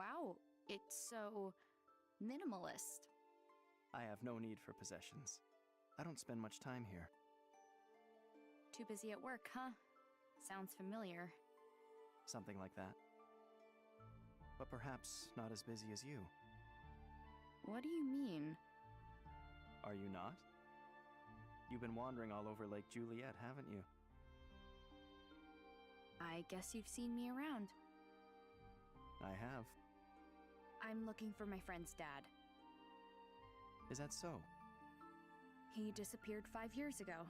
Wow, it's so minimalist. I have no need for possessions. I don't spend much time here. Too busy at work, huh? Sounds familiar. Something like that. But perhaps not as busy as you. What do you mean? Are you not? You've been wandering all over Lake Juliet, haven't you? I guess you've seen me around. I have. I'm looking for my friend's dad. Is that so? He disappeared 5 years ago.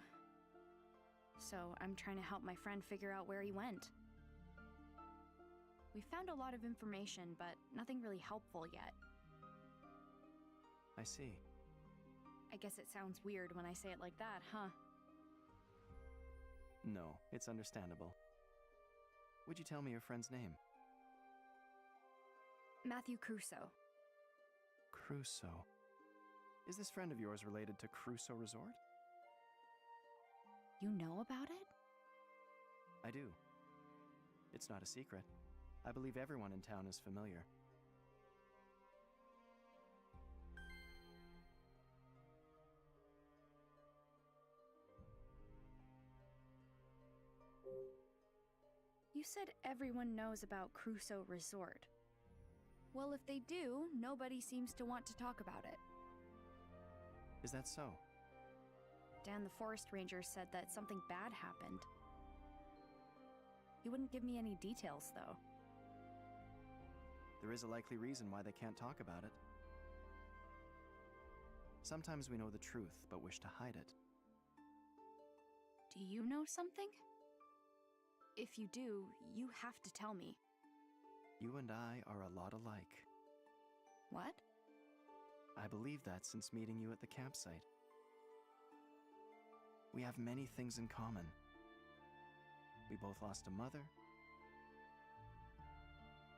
So I'm trying to help my friend figure out where he went. We found a lot of information, but nothing really helpful yet. I see. I guess it sounds weird when I say it like that, huh? No, it's understandable. Would you tell me your friend's name? Matthew Crusoe. Crusoe. Is this friend of yours related to Crusoe Resort? You know about it? I do. It's not a secret. I believe everyone in town is familiar. You said everyone knows about Crusoe Resort. Well, if they do, nobody seems to want to talk about it. Is that so? Dan the forest ranger said that something bad happened. He wouldn't give me any details, though. There is a likely reason why they can't talk about it. Sometimes we know the truth, but wish to hide it. Do you know something? If you do, you have to tell me. You and I are a lot alike. What? I believe that since meeting you at the campsite. We have many things in common. We both lost a mother.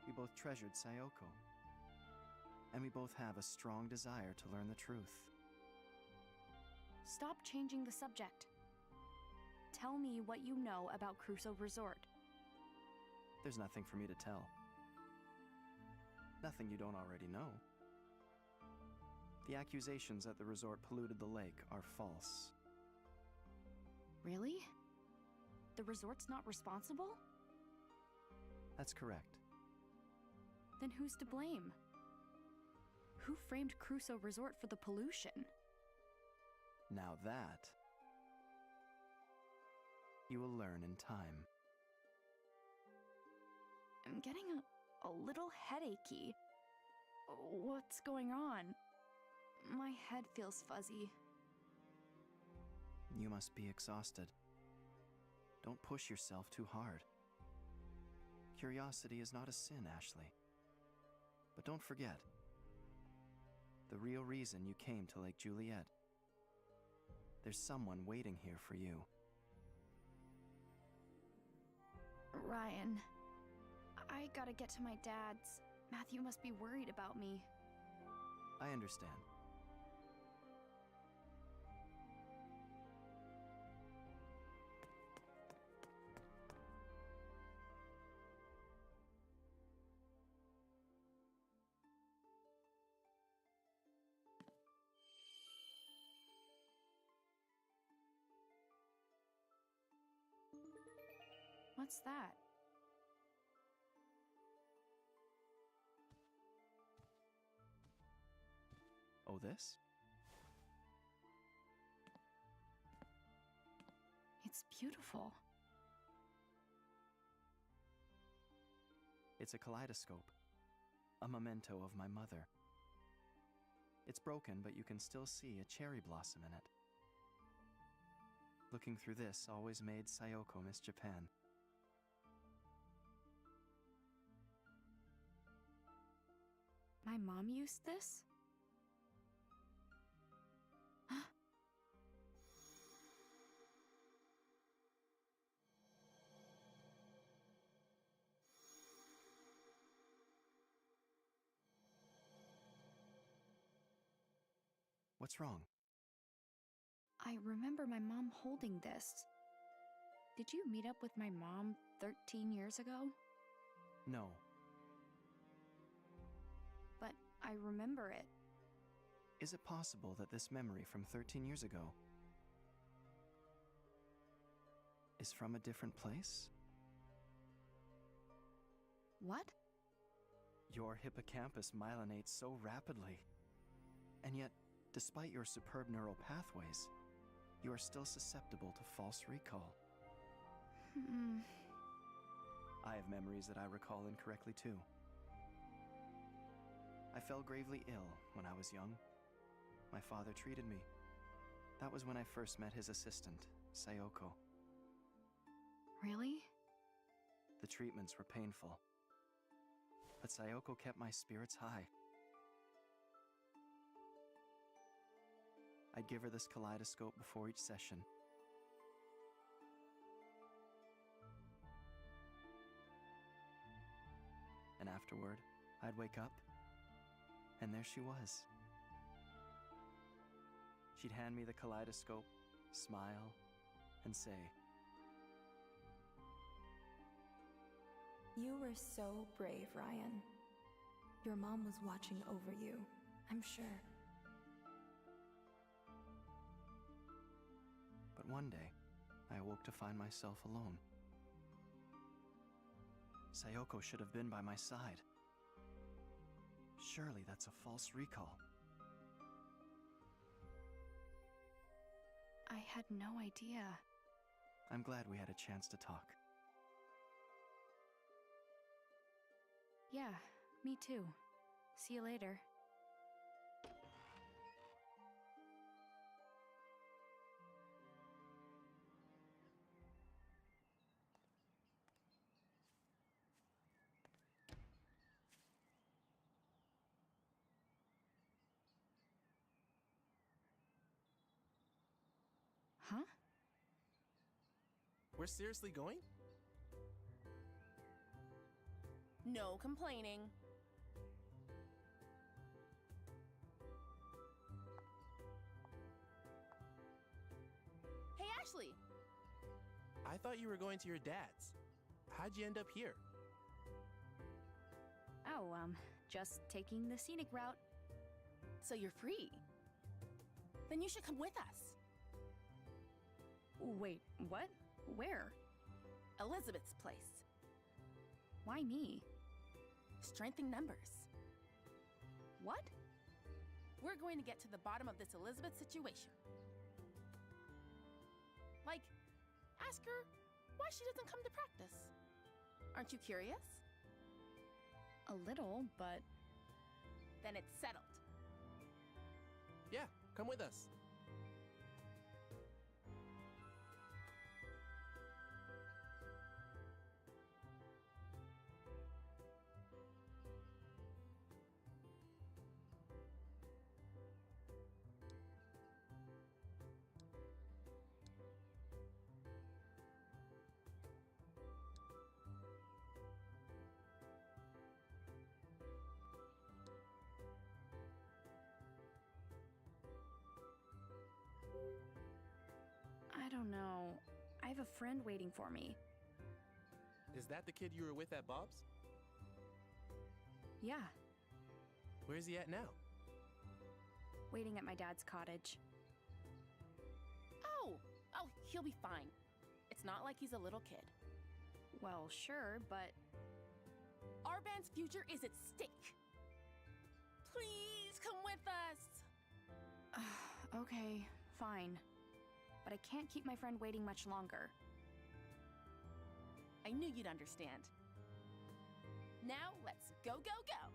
We both treasured Sayoko. And we both have a strong desire to learn the truth. Stop changing the subject. Tell me what you know about Crusoe Resort. There's nothing for me to tell. Nothing you don't already know. The accusations that the resort polluted the lake are false. Really? The resort's not responsible? That's correct. Then who's to blame? Who framed Crusoe Resort for the pollution? Now that you will learn in time. I'm getting a little headachy. What's going on? My head feels fuzzy. You must be exhausted. Don't push yourself too hard. Curiosity is not a sin, Ashley. But don't forget, the real reason you came to Lake Juliet. There's someone waiting here for you. Ryan, I gotta get to my dad's. Matthew must be worried about me. I understand. What's that? Oh, this? It's beautiful. It's a kaleidoscope. A memento of my mother. It's broken, but you can still see a cherry blossom in it. Looking through this always made Sayoko miss Japan. My mom used this? What's wrong? I remember my mom holding this. Did you meet up with my mom 13 years ago? No. I remember it. Is it possible that this memory from 13 years ago is from a different place? What? Your hippocampus myelinates so rapidly. And yet, despite your superb neural pathways, you are still susceptible to false recall. I have memories that I recall incorrectly too. I fell gravely ill when I was young. My father treated me. That was when I first met his assistant, Sayoko. Really? The treatments were painful, but Sayoko kept my spirits high. I'd give her this kaleidoscope before each session. And afterward, I'd wake up, and there she was. She'd hand me the kaleidoscope, smile, and say, "You were so brave, Ryan. Your mom was watching over you, I'm sure." But one day, I awoke to find myself alone. Sayoko should have been by my side. Surely that's a false recall. I had no idea. I'm glad we had a chance to talk. Yeah, me too. See you later. Huh? We're seriously going? No complaining. Hey, Ashley! I thought you were going to your dad's. How'd you end up here? Oh, just taking the scenic route. So you're free. Then you should come with us. Wait, what? Where? Elizabeth's place. Why me? Strength in numbers. What? We're going to get to the bottom of this Elizabeth situation. Like, ask her why she doesn't come to practice. Aren't you curious? A little, but... Then it's settled. Yeah, come with us. I don't know. I have a friend waiting for me. Is that the kid you were with at Bob's? Yeah, Where's he at now? waiting at my dad's cottage. Oh, he'll be fine. It's not like he's a little kid. Well, sure, but... Our band's future is at stake. Please come with us. Okay, fine. But I can't keep my friend waiting much longer. I knew you'd understand. Now let's go, go, go.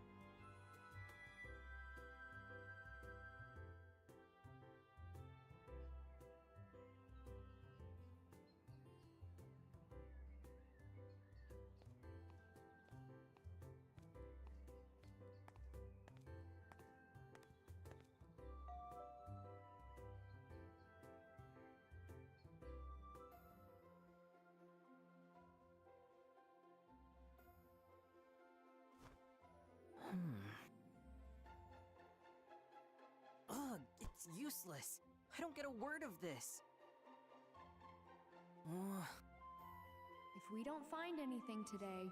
Ugh, it's useless. I don't get a word of this. Ugh. If we don't find anything today...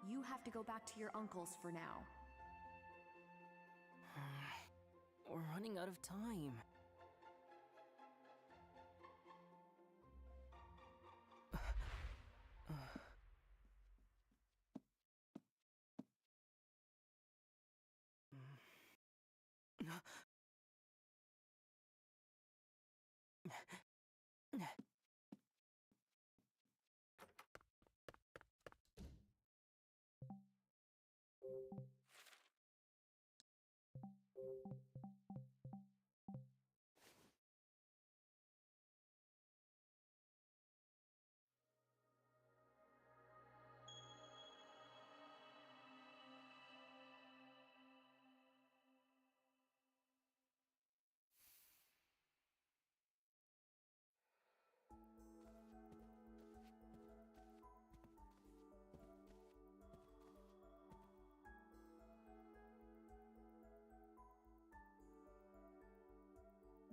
You have to go back to your uncle's for now. We're running out of time.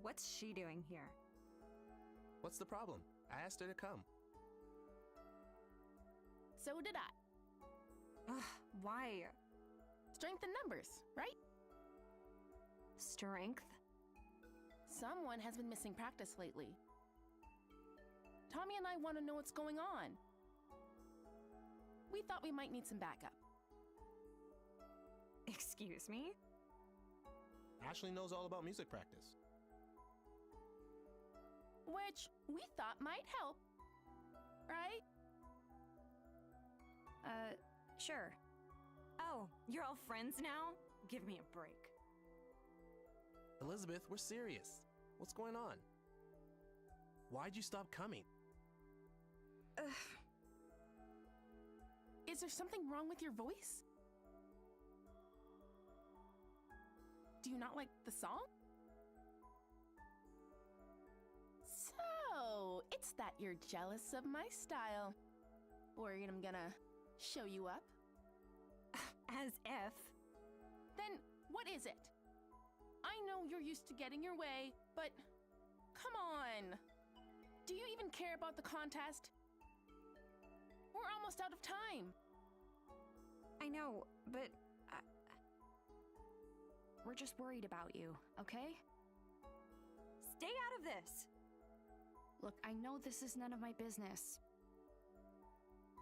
What's she doing here? What's the problem? I asked her to come. So did I. Ugh, why? Strength in numbers, right? Strength? Someone has been missing practice lately. Tommy and I want to know what's going on. We thought we might need some backup. Excuse me? Ashley knows all about music practice. Which we thought might help, right? Sure. Oh, you're all friends now? Give me a break. Elizabeth, we're serious. What's going on? Why'd you stop coming? Is there something wrong with your voice? Do you not like the song? So, it's that you're jealous of my style. Worried I'm gonna show you up? As if. Then, what is it? I know you're used to getting your way, but come on. Do you even care about the contest? We're almost out of time. I know, but We're just worried about you, okay? stay out of this. Look, I know this is none of my business.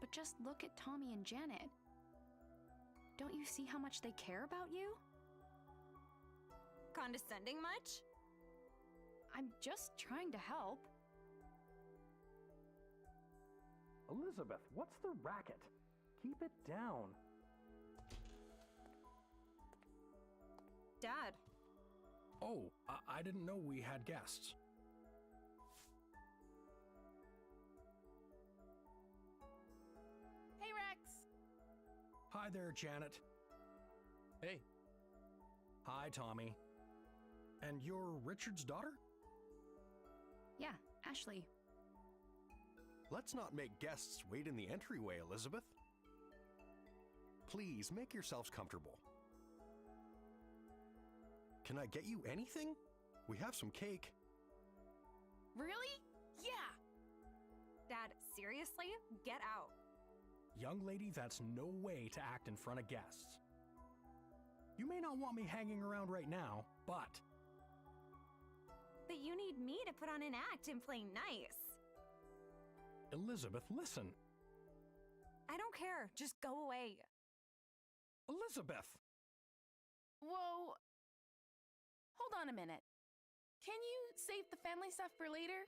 But just look at Tommy and Janet. Don't you see how much they care about you? Condescending much? I'm just trying to help. Elizabeth, what's the racket? Keep it down. Dad. Oh, I didn't know we had guests. Hey, Rex. Hi there, Janet. Hey, Hi, Tommy. And you're Richard's daughter? Yeah, Ashley. Let's not make guests wait in the entryway, Elizabeth. Please, make yourselves comfortable. Can I get you anything? We have some cake. Really? Yeah. Dad, seriously? Get out. Young lady, that's no way to act in front of guests. You may not want me hanging around right now, but But you need me to put on an act and play nice. Elizabeth, listen. I don't care. Just go away. Elizabeth! Whoa. Hold on a minute. Can you save the family stuff for later?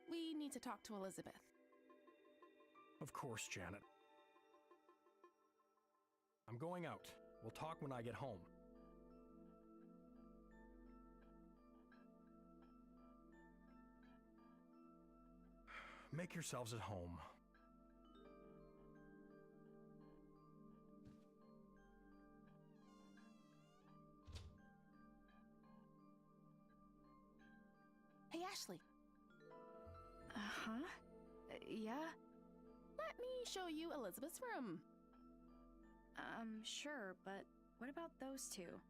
We need to talk to Elizabeth. Of course, Janet. I'm going out. We'll talk when I get home. Make yourselves at home. Hey, Ashley. Uh-huh. Yeah? Let me show you Elizabeth's room. Sure, but what about those two?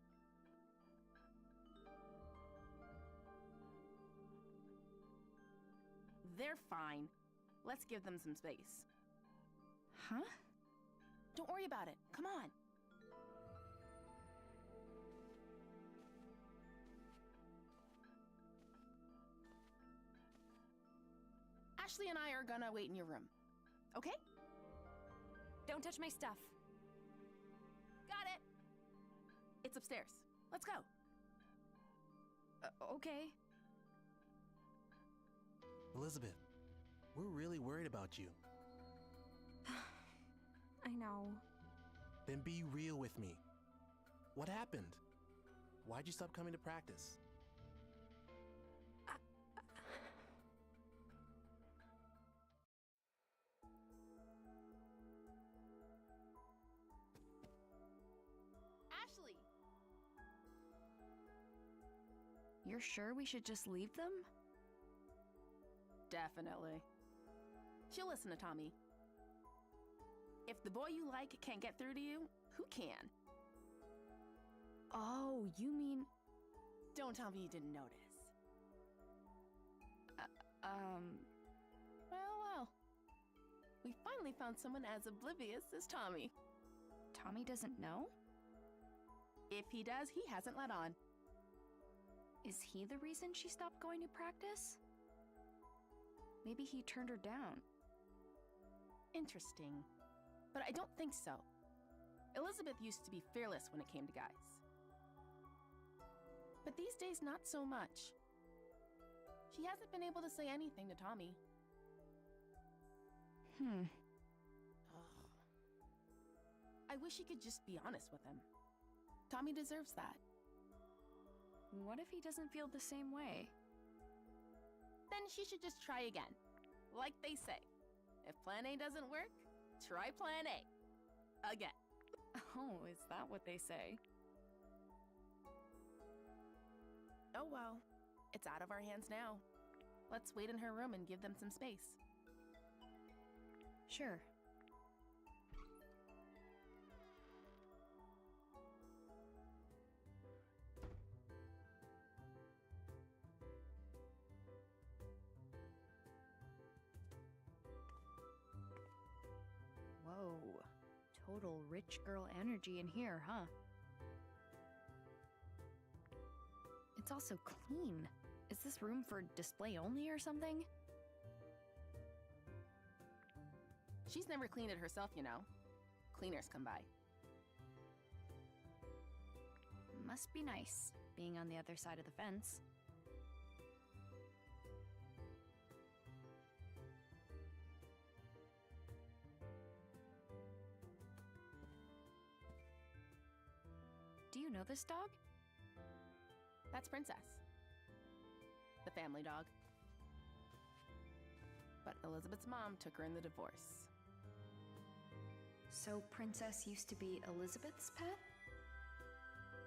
They're fine. Let's give them some space. Huh? Don't worry about it. Come on. Ashley and I are gonna wait in your room. Okay? Don't touch my stuff. Got it. It's upstairs. Let's go. Okay. Elizabeth, we're really worried about you. I know. Then be real with me. What happened? Why'd you stop coming to practice? Ashley! You're sure we should just leave them? Definitely. She'll listen to Tommy. If the boy you like can't get through to you, who can? Oh, you mean... Don't tell me you didn't notice. Well. We finally found someone as oblivious as Tommy. Tommy doesn't know? If he does, he hasn't let on. Is he the reason she stopped going to practice? Maybe he turned her down. Interesting. But I don't think so. Elizabeth used to be fearless when it came to guys. But these days, not so much. She hasn't been able to say anything to Tommy. Ugh. I wish he could just be honest with him. Tommy deserves that. What if he doesn't feel the same way? Then she should just try again. Like they say, if plan A doesn't work, try plan A. Again. Oh, is that what they say? Oh well, it's out of our hands now. Let's wait in her room and give them some space. Sure. Whoa. Total rich girl energy in here, huh? It's also clean. Is this room for display only or something? She's never cleaned it herself, you know. Cleaners come by. Must be nice, being on the other side of the fence. Do you know this dog? That's Princess. The family dog. But Elizabeth's mom took her in the divorce. So Princess used to be Elizabeth's pet?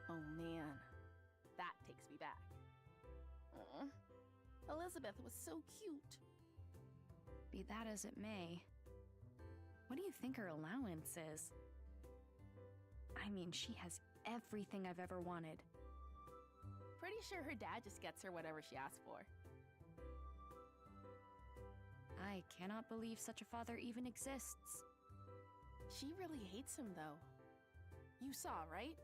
Oh man, that takes me back. Aw, Elizabeth was so cute. Be that as it may, what do you think her allowance is? I mean, she has everything I've ever wanted. Pretty sure her dad just gets her whatever she asks for. I cannot believe such a father even exists. She really hates him, though. You saw, right?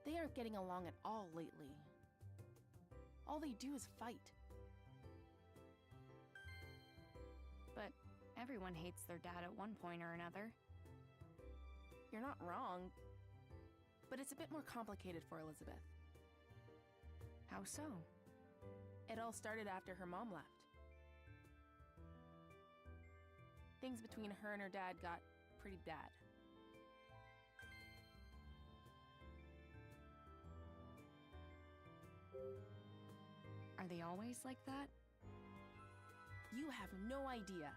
They aren't getting along at all lately. All they do is fight. But everyone hates their dad at one point or another. You're not wrong, but it's a bit more complicated for Elizabeth. How so? It all started after her mom left. Things between her and her dad got pretty bad. Are they always like that? You have no idea.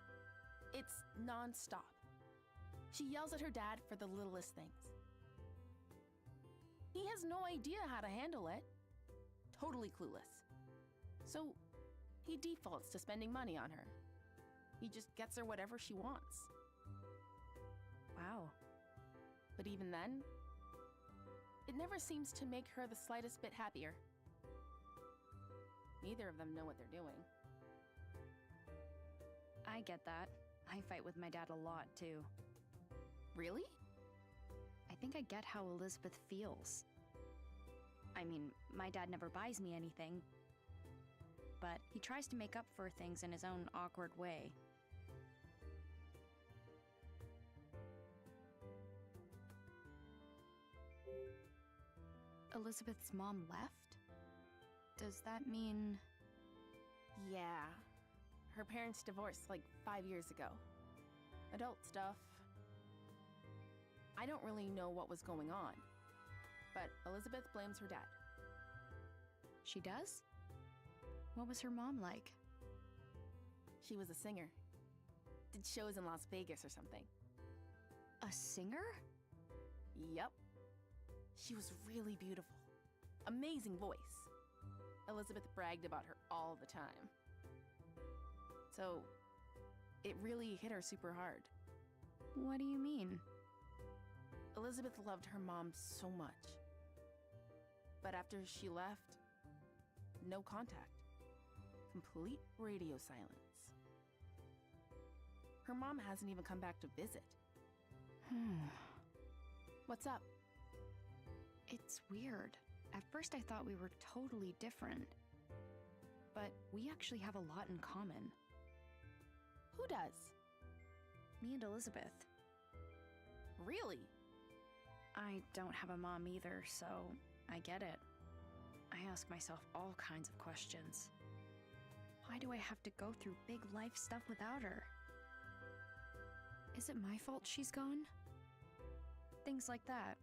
It's non-stop. She yells at her dad for the littlest things. He has no idea how to handle it. Totally clueless. So he defaults to spending money on her. He just gets her whatever she wants. Wow. But even then, it never seems to make her the slightest bit happier. Neither of them know what they're doing. I get that. I fight with my dad a lot, too. Really? I think I get how Elizabeth feels. I mean, my dad never buys me anything, but he tries to make up for things in his own awkward way. Elizabeth's mom left? Does that mean... Yeah. Her parents divorced like 5 years ago. Adult stuff. I don't really know what was going on, but Elizabeth blames her dad. She does? What was her mom like? She was a singer. Did shows in Las Vegas or something. A singer? Yep. She was really beautiful. Amazing voice. Elizabeth bragged about her all the time. So, it really hit her super hard. What do you mean? Elizabeth loved her mom so much. But after she left, no contact. Complete radio silence. Her mom hasn't even come back to visit. What's up? It's weird. At first I thought we were totally different. But we actually have a lot in common. Who does? Me and Elizabeth. Really? I don't have a mom either, so I get it. I ask myself all kinds of questions. Why do I have to go through big life stuff without her? Is it my fault she's gone? Things like that.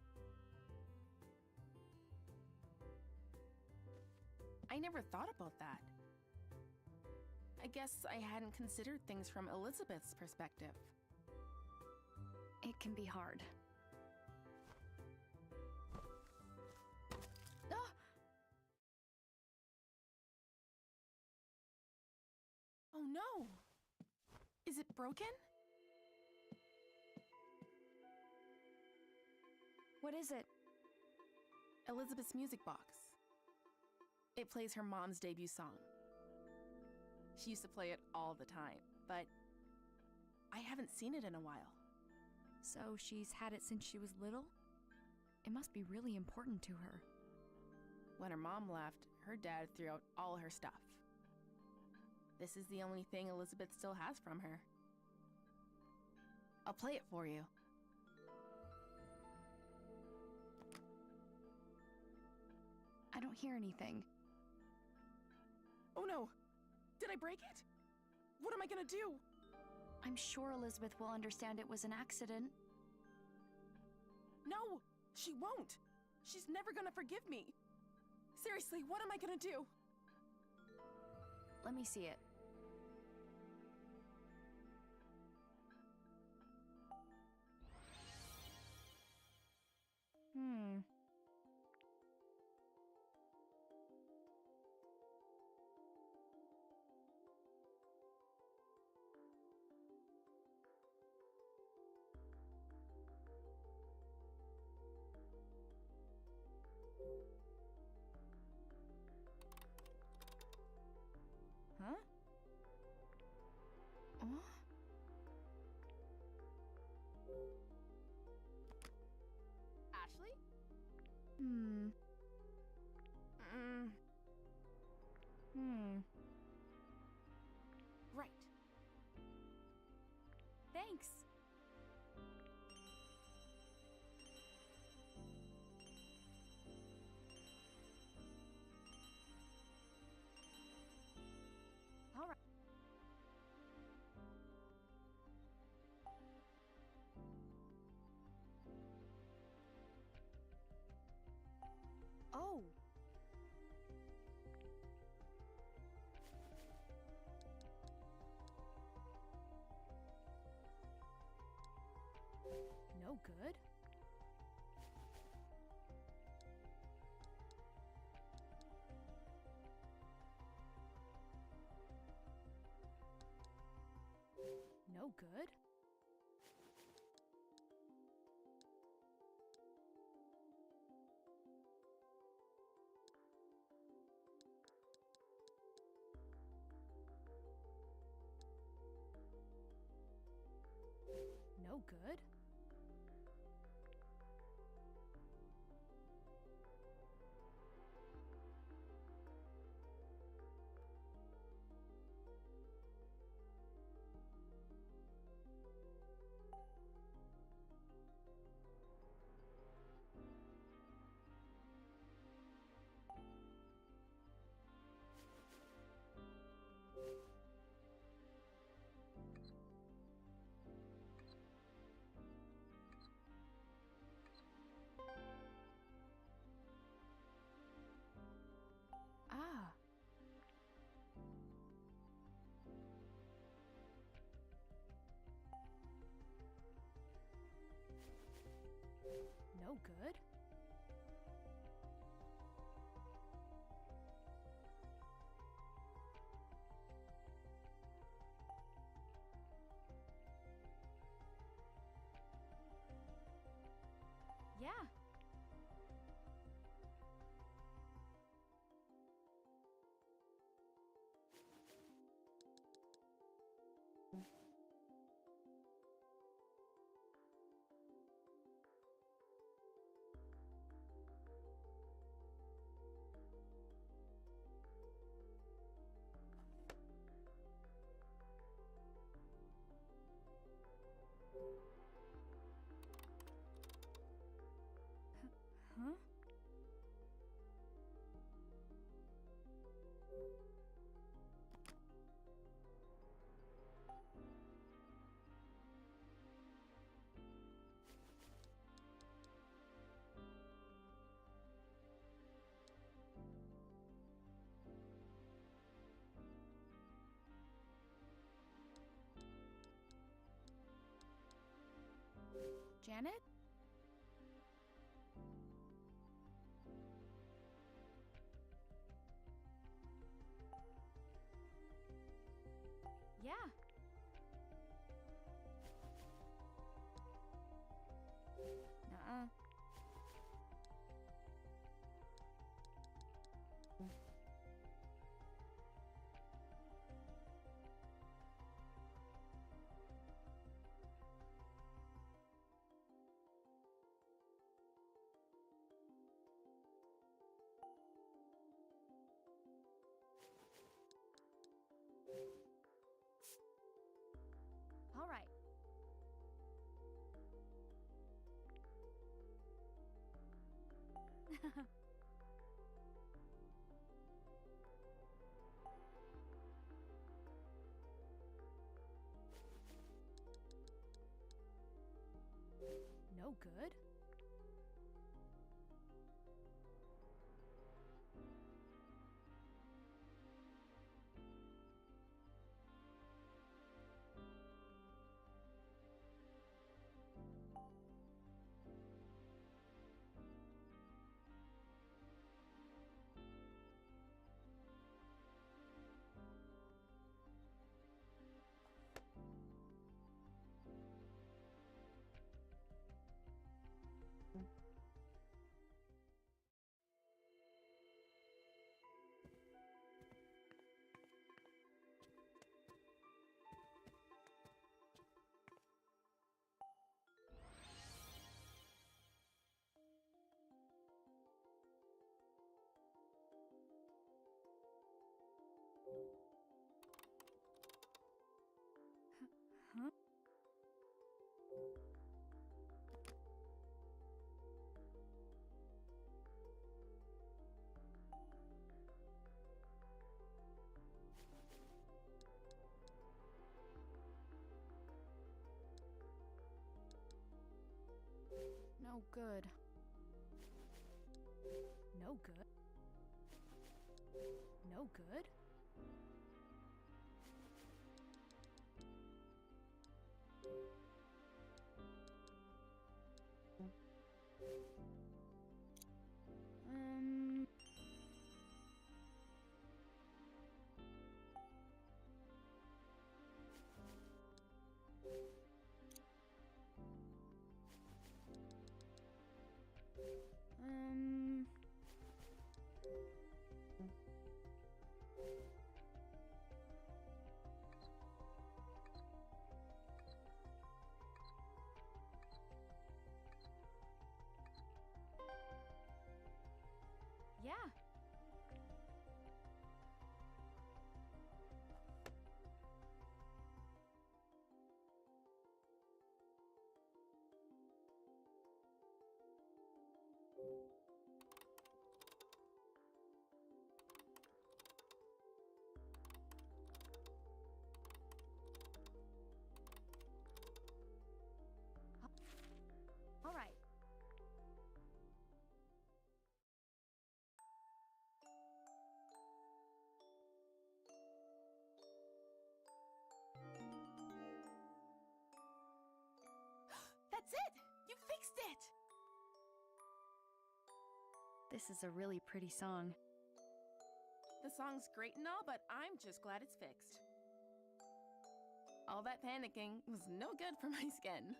I never thought about that. I guess I hadn't considered things from Elizabeth's perspective. It can be hard. Ah! Oh no! Is it broken? What is it? Elizabeth's music box. It plays her mom's debut song. She used to play it all the time, but I haven't seen it in a while. So she's had it since she was little? It must be really important to her. When her mom left, her dad threw out all her stuff. This is the only thing Elizabeth still has from her. I'll play it for you. I don't hear anything. Oh no! Did I break it? What am I gonna do? I'm sure Elizabeth will understand it was an accident. No! She won't! She's never gonna forgive me! Seriously, what am I gonna do? Let me see it. Huh? Ashley? Right. Thanks. All right. Oh. No good? No good? No good? No good? Yeah. Huh? Janet? Yeah. Nuh-uh. All right. No good? Huh? No good. No good. No good? Um... Um... This is a really pretty song. The song's great and all, but I'm just glad it's fixed. All that panicking was no good for my skin.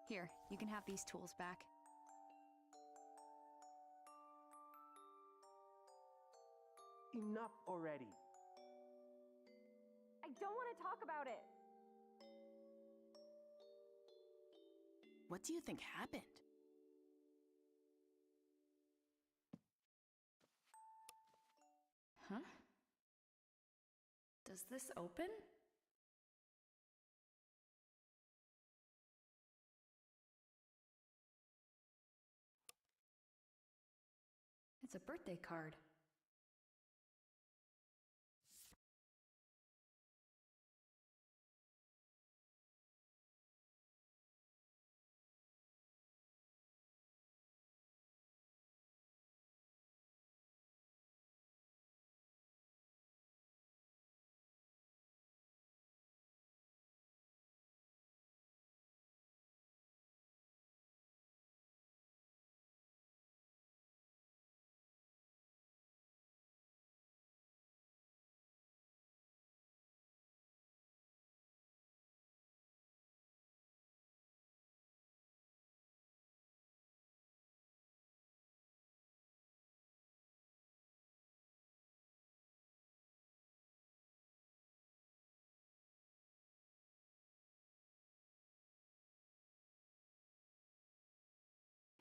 Here, you can have these tools back. Enough already. I don't want to talk about it. What do you think happened? Huh? Does this open? It's a birthday card.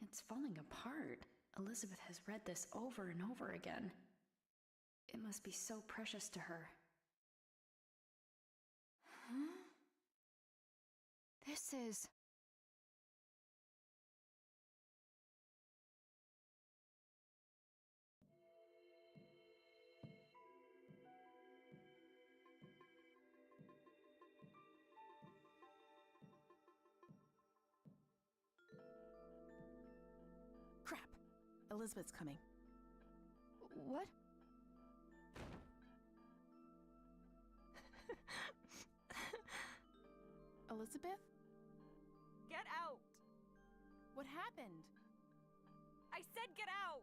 It's falling apart. Elizabeth has read this over and over again. It must be so precious to her. Huh? This is... Crap! Elizabeth's coming. What? Elizabeth? Get out! What happened? I said get out!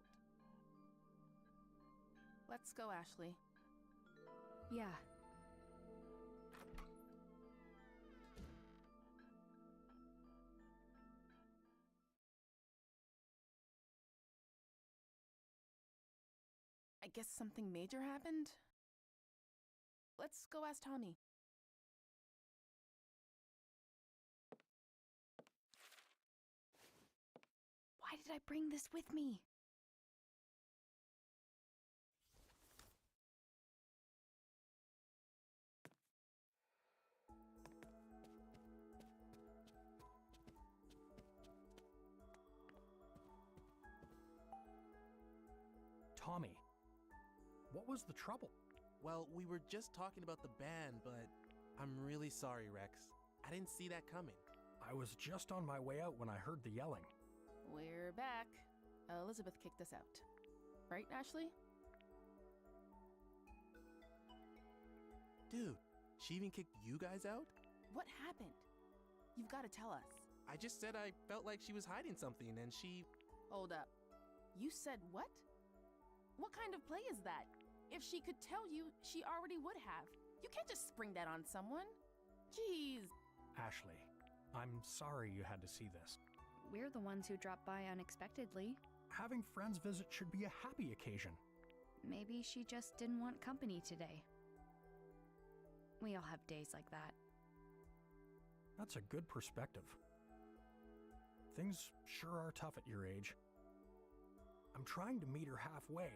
Let's go, Ashley. Yeah. I guess something major happened? Let's go ask Tommy. Why did I bring this with me? Tommy, what was the trouble? Well, we were just talking about the band, but I'm really sorry, Rex. I didn't see that coming. I was just on my way out when I heard the yelling. We're back. Elizabeth kicked us out. Right, Ashley? Dude, she even kicked you guys out? What happened? You've got to tell us. I just said I felt like she was hiding something and she... Hold up. You said what? What kind of play is that? If she could tell you, she already would have. You can't just spring that on someone. Jeez. Ashley, I'm sorry you had to see this. We're the ones who dropped by unexpectedly. Having friends visit should be a happy occasion. Maybe she just didn't want company today. We all have days like that. That's a good perspective. Things sure are tough at your age. I'm trying to meet her halfway.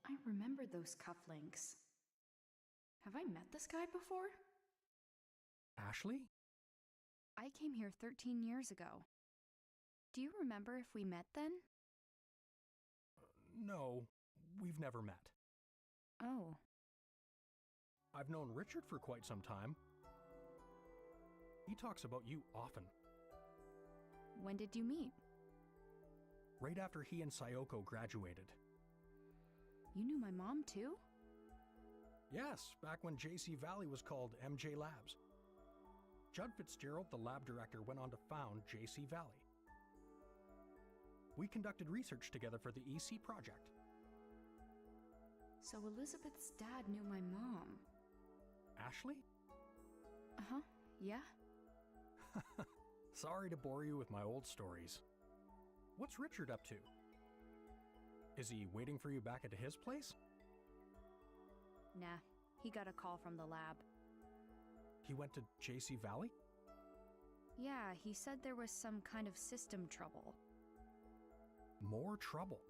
I remember those cufflinks. Have I met this guy before? Ashley? I came here 13 years ago. Do you remember if we met then? No, we've never met. Oh. I've known Richard for quite some time. He talks about you often. When did you meet? Right after he and Sayoko graduated. You knew my mom too? Yes, back when JC Valley was called MJ Labs. Judd Fitzgerald, the lab director, went on to found JC Valley. We conducted research together for the EC project. So Elizabeth's dad knew my mom. Ashley? Uh-huh, yeah. Sorry to bore you with my old stories. What's Richard up to? Is he waiting for you back at his place? Nah, he got a call from the lab. He went to JC Valley? Yeah, he said there was some kind of system trouble. More trouble.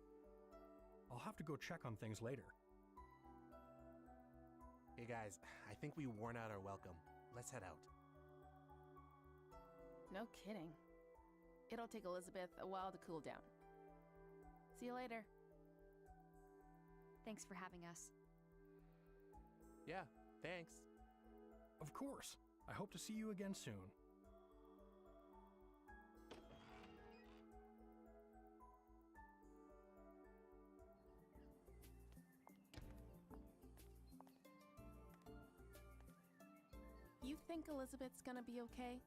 I'll have to go check on things later. Hey guys, I think we worn out our welcome. Let's head out. No kidding. It'll take Elizabeth a while to cool down. See you later. Thanks for having us. Yeah, thanks. Of course. I hope to see you again soon. You think Elizabeth's gonna be okay?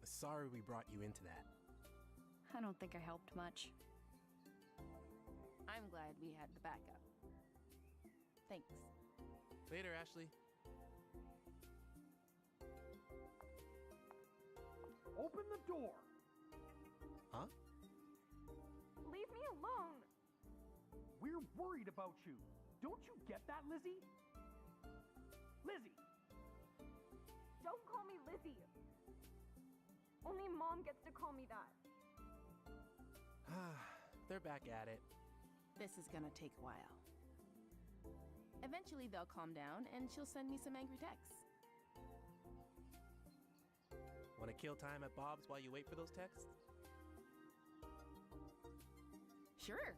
Sorry we brought you into that. I don't think I helped much. I'm glad we had the backup. Thanks. Later, Ashley. Open the door! Huh? Leave me alone! We're worried about you. Don't you get that, Lizzie? Lizzie! Don't call me Lizzie. Only Mom gets to call me that. They're back at it. This is gonna take a while. Eventually they'll calm down and she'll send me some angry texts. Want to kill time at Bob's while you wait for those texts? Sure.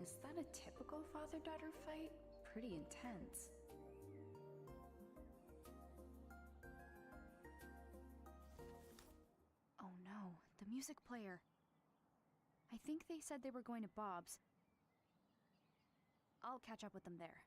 Is that a typical father-daughter fight? Pretty intense. Oh no, the music player. I think they said they were going to Bob's. I'll catch up with them there.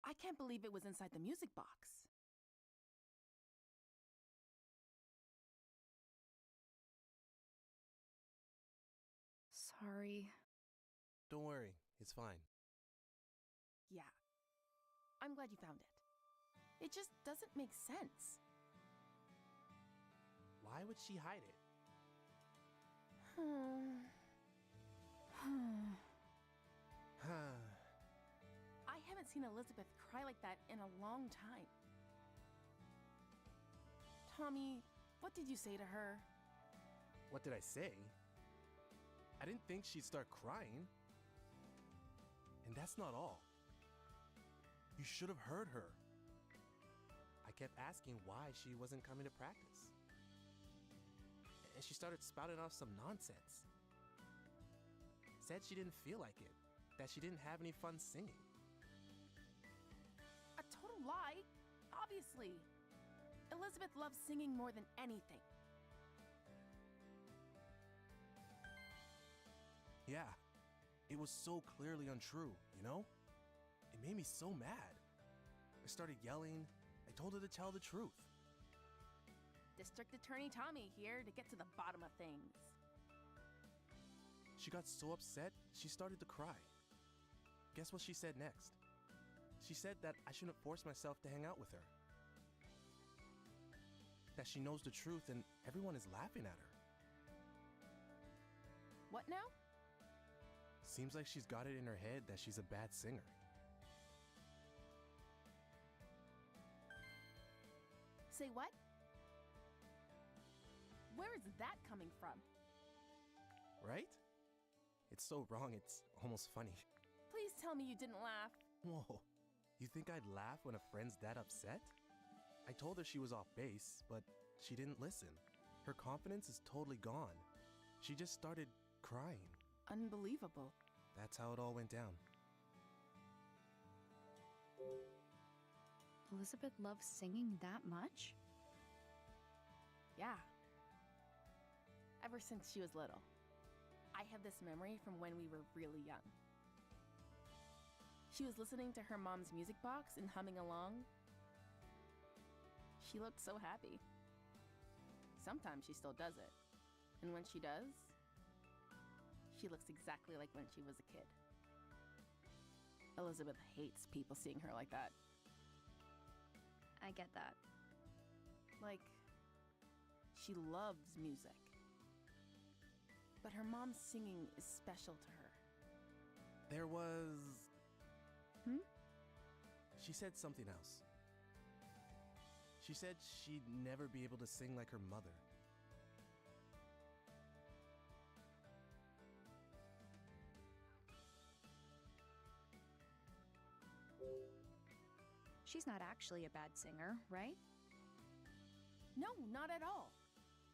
I can't believe it was inside the music box. Sorry. Don't worry, it's fine. Yeah. I'm glad you found it. It just doesn't make sense. Why would she hide it? I haven't seen Elizabeth cry like that in a long time. Tommy, what did you say to her? What did I say? I didn't think she'd start crying. And that's not all. You should have heard her. I kept asking why she wasn't coming to practice. And she started spouting off some nonsense. Said she didn't feel like it, that she didn't have any fun singing. A total lie, obviously. Elizabeth loves singing more than anything. Yeah, it was so clearly untrue, you know? It made me so mad. I started yelling. I told her to tell the truth. District Attorney Tommy here to get to the bottom of things. She got so upset, she started to cry. Guess what she said next? She said that I shouldn't force myself to hang out with her. That she knows the truth and everyone is laughing at her. What now? Seems like she's got it in her head that she's a bad singer. Say what? Where is that coming from? Right? It's so wrong, it's almost funny. Please tell me you didn't laugh. Whoa. You think I'd laugh when a friend's that upset? I told her she was off base, but she didn't listen. Her confidence is totally gone. She just started crying. Unbelievable. That's how it all went down. Elizabeth loves singing that much? Yeah. Ever since she was little. I have this memory from when we were really young. She was listening to her mom's music box and humming along. She looked so happy. Sometimes she still does it. And when she does, she looks exactly like when she was a kid. Elizabeth hates people seeing her like that. I get that. Like, she loves music. But her mom's singing is special to her. There was... Hmm? She said something else. She said she'd never be able to sing like her mother. She's not actually a bad singer, right? No, not at all.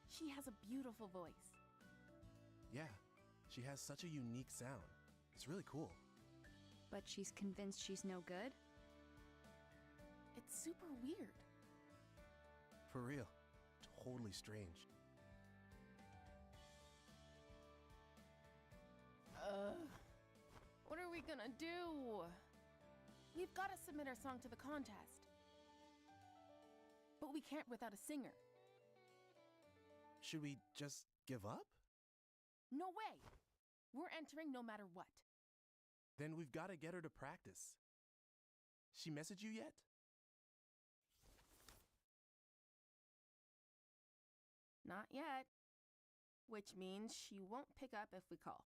She has a beautiful voice. Yeah, she has such a unique sound. It's really cool. But she's convinced she's no good? It's super weird. For real. Totally strange. What are we gonna do? We've gotta submit our song to the contest. But we can't without a singer. Should we just give up? No way! We're entering no matter what. Then we've got to get her to practice. She messaged you yet? Not yet. Which means she won't pick up if we call.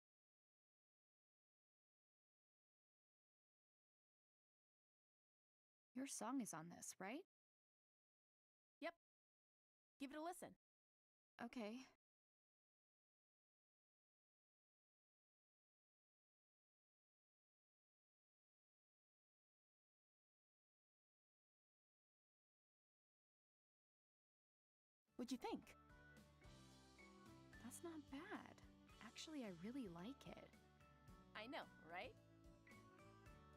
Your song is on this, right? Yep. Give it a listen. Okay. What'd you think? That's not bad. Actually, I really like it. I know, right?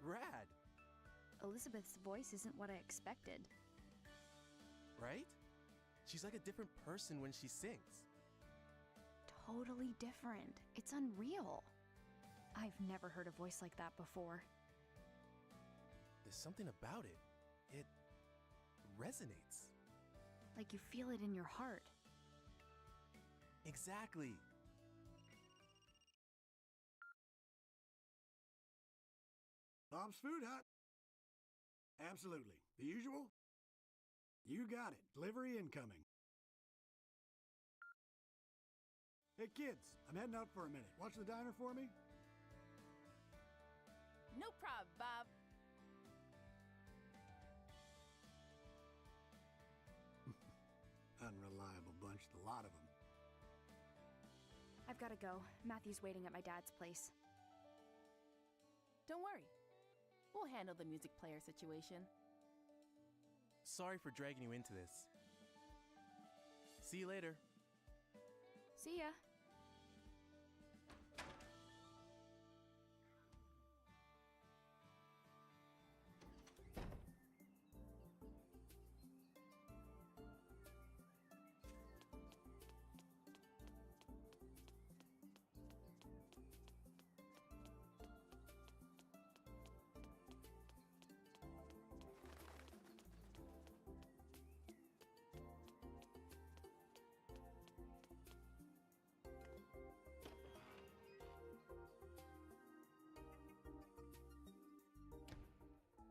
Rad, Elizabeth's voice isn't what I expected. right? She's like a different person when she sings. Totally different. It's unreal. I've never heard a voice like that before. There's something about it. It resonates. Like you feel it in your heart. Exactly. Bob's Food Hut. Absolutely. The usual? You got it. Delivery incoming. Hey kids, I'm heading out for a minute. Watch the diner for me? No prob, Bob. Unreliable bunch, the lot of them. I've got to go. Matthew's waiting at my dad's place. Don't worry. We'll handle the music player situation. Sorry for dragging you into this. See you later. See ya.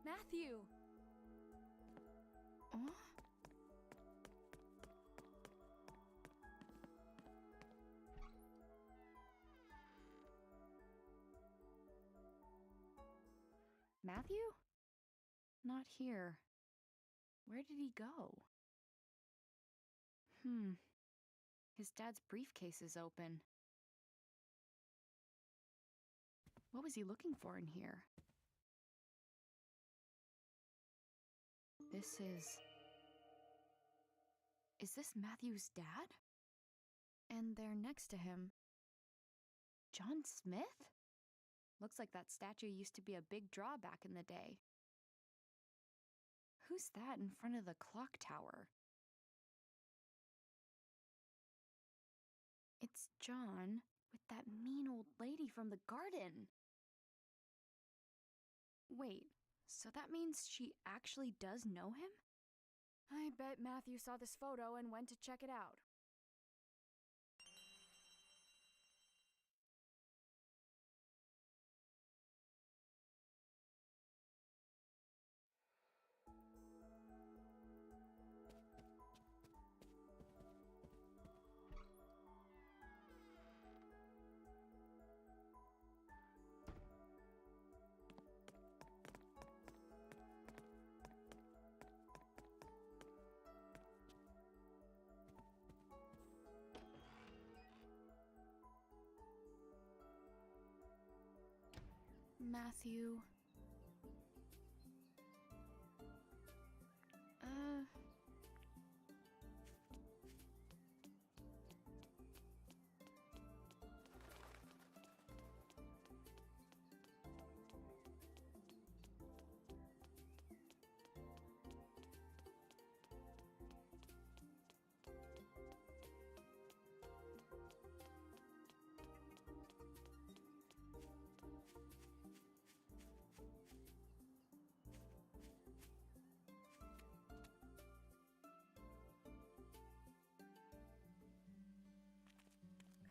Matthew! Huh? Matthew? Not here. Where did he go? His dad's briefcase is open. What was he looking for in here? Is this Matthew's dad? And there next to him, John Smith? Looks like that statue used to be a big draw back in the day. Who's that in front of the clock tower? It's John with that mean old lady from the garden. Wait, so that means she actually does know him? I bet Matthew saw this photo and went to check it out. Matthew.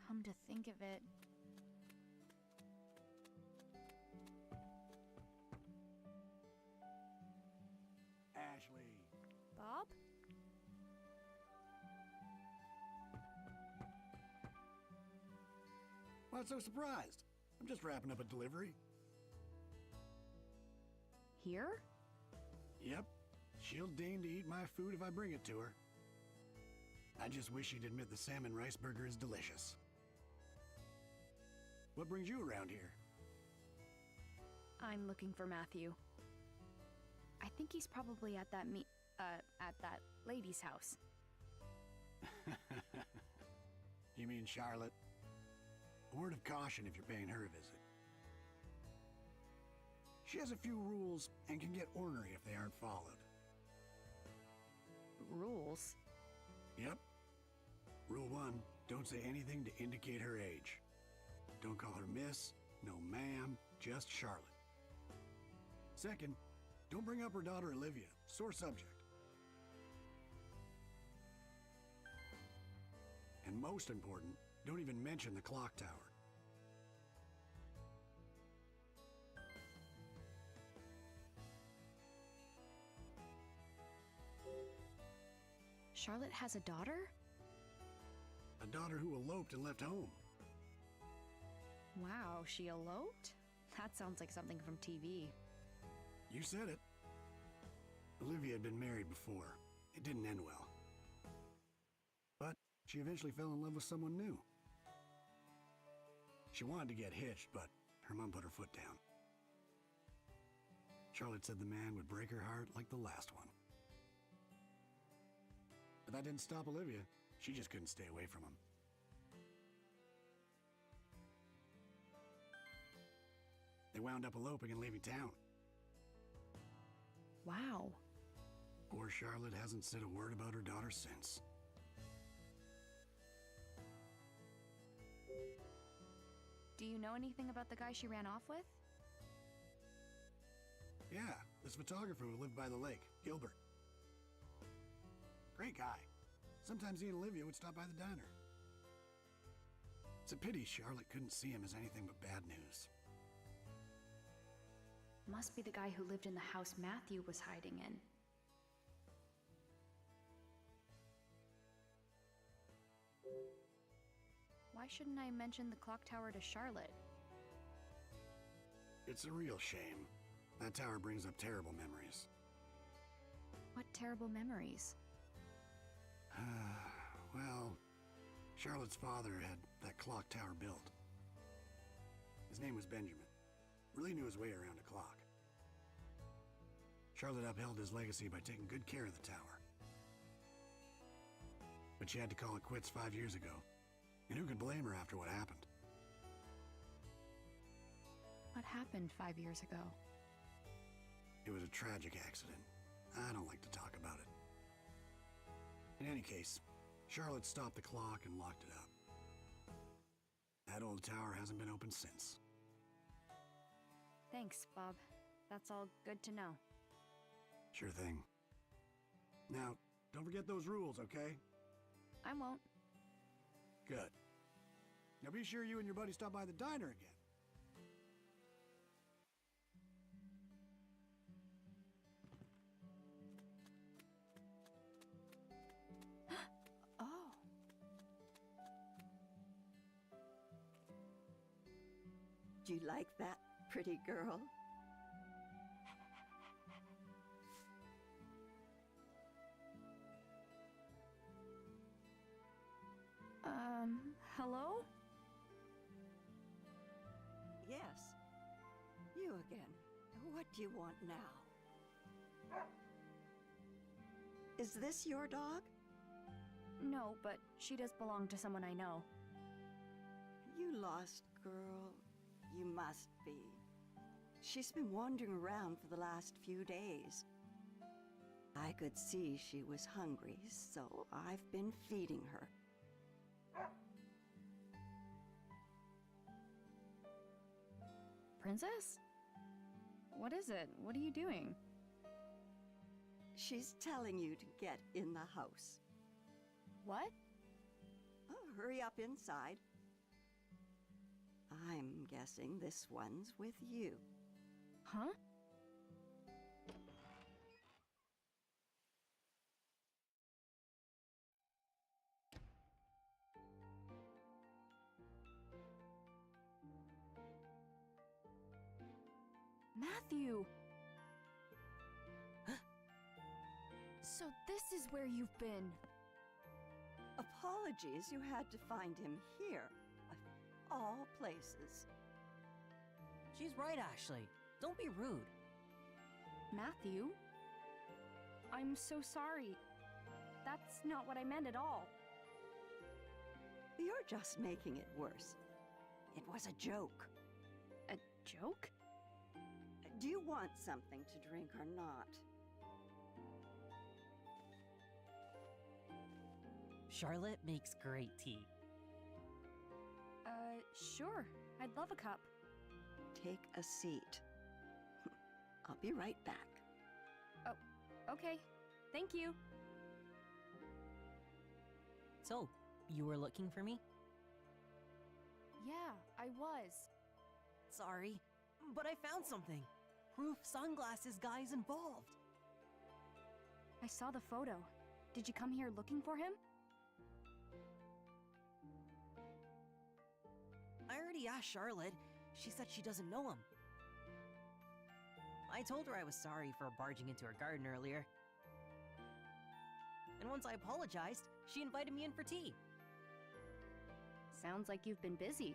Come to think of it, Ashley. Bob? Why so surprised? I'm just wrapping up a delivery. Here? Yep. She'll deign to eat my food if I bring it to her. I just wish she'd admit the salmon rice burger is delicious. What brings you around here? I'm looking for Matthew. I think he's probably at that lady's house. You mean Charlotte? A word of caution if you're paying her a visit. She has a few rules and can get ornery if they aren't followed. Rules? Yep. Rule 1, don't say anything to indicate her age. Don't call her miss, no ma'am, just Charlotte. Second, don't bring up her daughter Olivia, sore subject. And most important, don't even mention the clock tower. Charlotte has a daughter? A daughter who eloped and left home. Wow, she eloped? That sounds like something from TV. You said it. Olivia had been married before. It didn't end well. But she eventually fell in love with someone new. She wanted to get hitched, but her mom put her foot down. Charlotte said the man would break her heart like the last one. But that didn't stop Olivia. She just couldn't stay away from him. They wound up eloping and leaving town. Wow. Poor Charlotte hasn't said a word about her daughter since. Do you know anything about the guy she ran off with? Yeah, this photographer who lived by the lake, Gilbert. Great guy. Sometimes he and Olivia would stop by the diner. It's a pity Charlotte couldn't see him as anything but bad news. Must be the guy who lived in the house Matthew was hiding in. Why shouldn't I mention the clock tower to Charlotte? It's a real shame. That tower brings up terrible memories. What terrible memories? Well, Charlotte's father had that clock tower built. His name was Benjamin. Really knew his way around a clock. Charlotte upheld his legacy by taking good care of the tower. But she had to call it quits 5 years ago. And who could blame her after what happened? What happened 5 years ago? It was a tragic accident. I don't like to talk about it. In any case, Charlotte stopped the clock and locked it up. That old tower hasn't been opened since. Thanks, Bob. That's all good to know. Sure thing. Now, don't forget those rules, okay? I won't. Good. Now be sure you and your buddy stop by the diner again. Oh. Do you like that, pretty girl? Hello? Yes. You again. What do you want now? Is this your dog? No, but she does belong to someone I know. You lost girl. You must be. She's been wandering around for the last few days. I could see she was hungry, so I've been feeding her. Princess? What is it? What are you doing? She's telling you to get in the house. What? Oh, hurry up inside. I'm guessing this one's with you. Huh? Matthew! So this is where you've been. Apologies you had to find him here, of all places. She's right, Ashley. Don't be rude. Matthew? I'm so sorry. That's not what I meant at all. You're just making it worse. It was a joke. A joke? Do you want something to drink or not? Charlotte makes great tea. Sure. I'd love a cup. Take a seat. I'll be right back. Oh, okay. Thank you. So, you were looking for me? Yeah, I was. Sorry, but I found something. Proof sunglasses guy's involved. I saw the photo. Did you come here looking for him? I already asked Charlotte. She said she doesn't know him. I told her I was sorry for barging into her garden earlier. And once I apologized, she invited me in for tea. Sounds like you've been busy.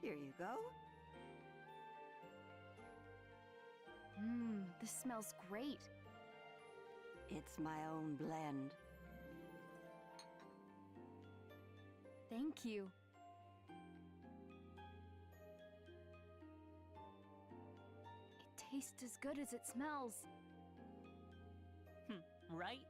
Here you go. This smells great. It's my own blend. Thank you. It tastes as good as it smells. Right?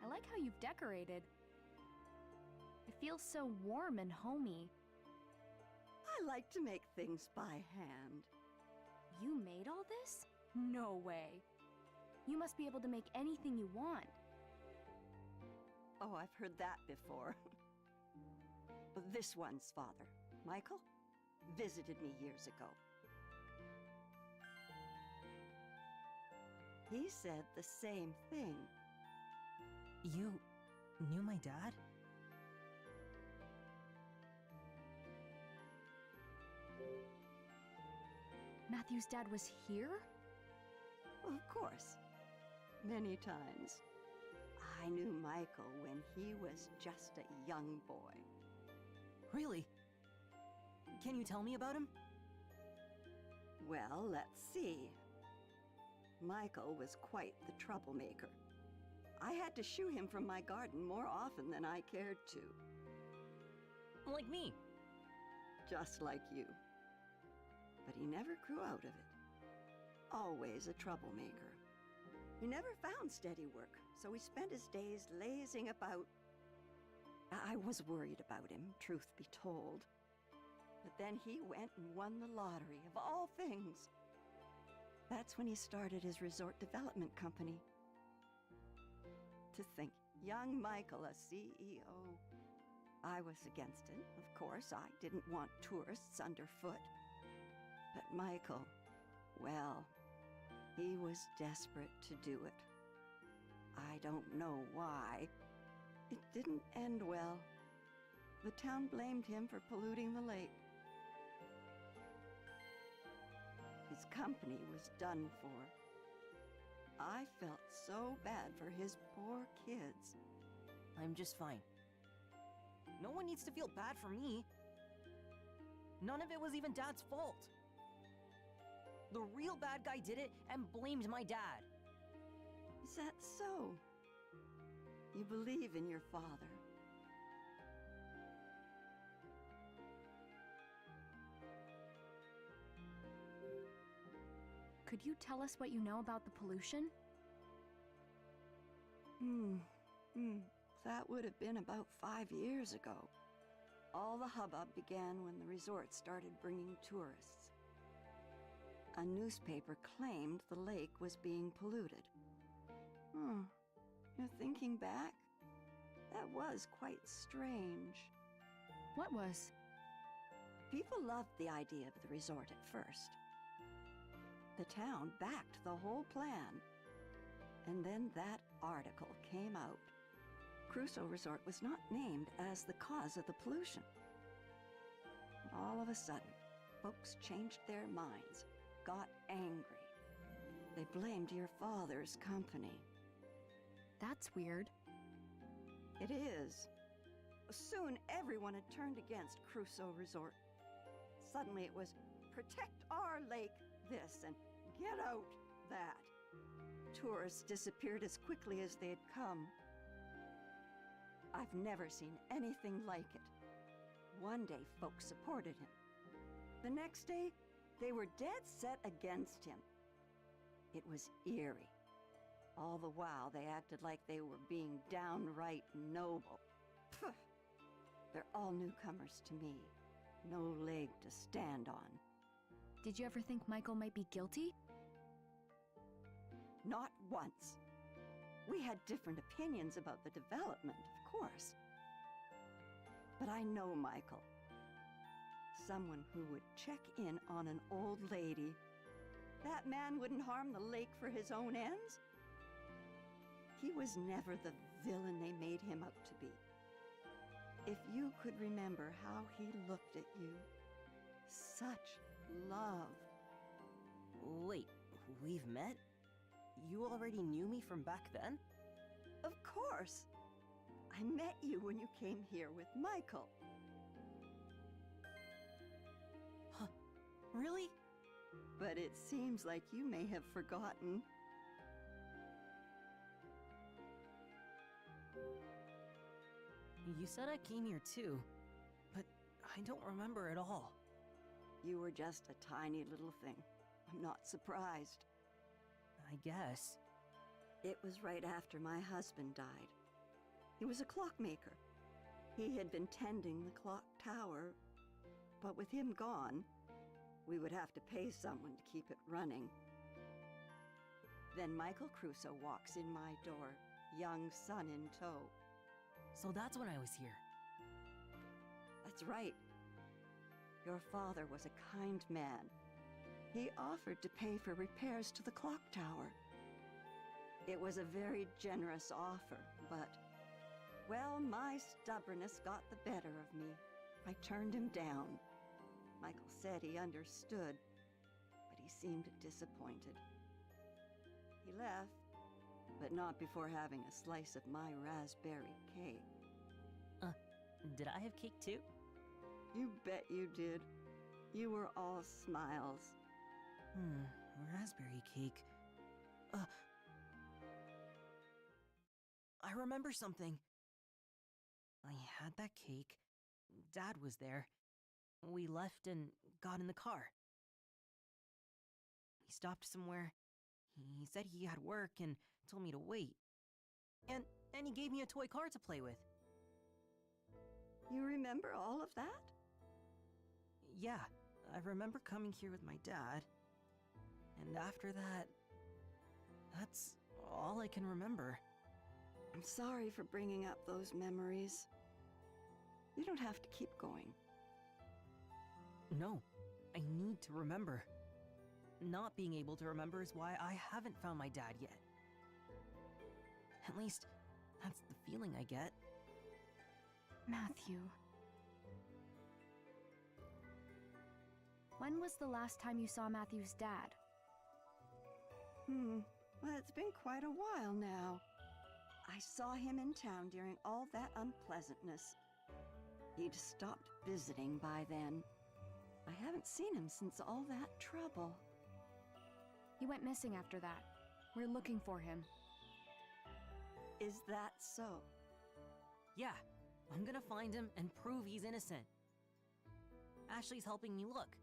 I like how you've decorated. It feels so warm and homey. I like to make things by hand. You made all this? No way. You must be able to make anything you want. Oh, I've heard that before. This one's father, Michael, visited me years ago. He said the same thing. You knew my dad? Matthew's dad was here? Of course. Many times. I knew Michael when he was just a young boy. Really? Can you tell me about him? Well, let's see. Michael was quite the troublemaker. I had to shoo him from my garden more often than I cared to. Like me. Just like you. But he never grew out of it. Always a troublemaker. He never found steady work, so he spent his days lazing about. I was worried about him, truth be told. But then he went and won the lottery, of all things. That's when he started his resort development company. To think, young Michael, a CEO. I was against it, of course. I didn't want tourists underfoot. But Michael, well, he was desperate to do it. I don't know why. It didn't end well. The town blamed him for polluting the lake. His company was done for. I felt so bad for his poor kids. I'm just fine. No one needs to feel bad for me. None of it was even Dad's fault. The real bad guy did it and blamed my dad. Is that so? You believe in your father? Could you tell us what you know about the pollution? That would have been about 5 years ago. All the hubbub began when the resort started bringing tourists. A newspaper claimed the lake was being polluted. You're thinking back? That was quite strange. What was? People loved the idea of the resort at first. The town backed the whole plan. And then that article came out. Crusoe Resort was not named as the cause of the pollution. All of a sudden, folks changed their minds, got angry. They blamed your father's company. That's weird. It is. Soon everyone had turned against Crusoe Resort. Suddenly it was, protect our lake, this, and get out, that. Tourists disappeared as quickly as they had come. I've never seen anything like it. One day, folks supported him. The next day, they were dead set against him. It was eerie. All the while, they acted like they were being downright noble. Phew. They're all newcomers to me. No leg to stand on. Did you ever think Michael might be guilty? Not once. We had different opinions about the development, of course. But I know Michael. Someone who would check in on an old lady. That man wouldn't harm the lake for his own ends. He was never the villain they made him out to be. If you could remember how he looked at you. Such love. Wait, we've met? You already knew me from back then? Of course. I met you when you came here with Michael. Huh, really? But it seems like you may have forgotten. You said I came here too, but I don't remember at all. You were just a tiny little thing. I'm not surprised. I guess. It was right after my husband died. He was a clockmaker. He had been tending the clock tower, but with him gone, we would have to pay someone to keep it running. Then Michael Crusoe walks in my door, young son in tow. So that's when I was here. That's right. Your father was a kind man. He offered to pay for repairs to the clock tower. It was a very generous offer, but, well, my stubbornness got the better of me. I turned him down. Michael said he understood, but he seemed disappointed. He left, but not before having a slice of my raspberry cake. Did I have cake too? You bet you did. You were all smiles. Raspberry cake. I remember something. I had that cake. Dad was there. We left and got in the car. He stopped somewhere. He said he had work and told me to wait. And he gave me a toy car to play with. You remember all of that? Yeah, I remember coming here with my dad. And after that, that's all I can remember. I'm sorry for bringing up those memories. You don't have to keep going. No, I need to remember. Not being able to remember is why I haven't found my dad yet. At least, that's the feeling I get. Matthew. When was the last time you saw Matthew's dad? Well, it's been quite a while now. I saw him in town during all that unpleasantness. He'd stopped visiting by then. I haven't seen him since all that trouble. He went missing after that. We're looking for him. Is that so? Yeah, I'm gonna find him and prove he's innocent. Ashley's helping me look.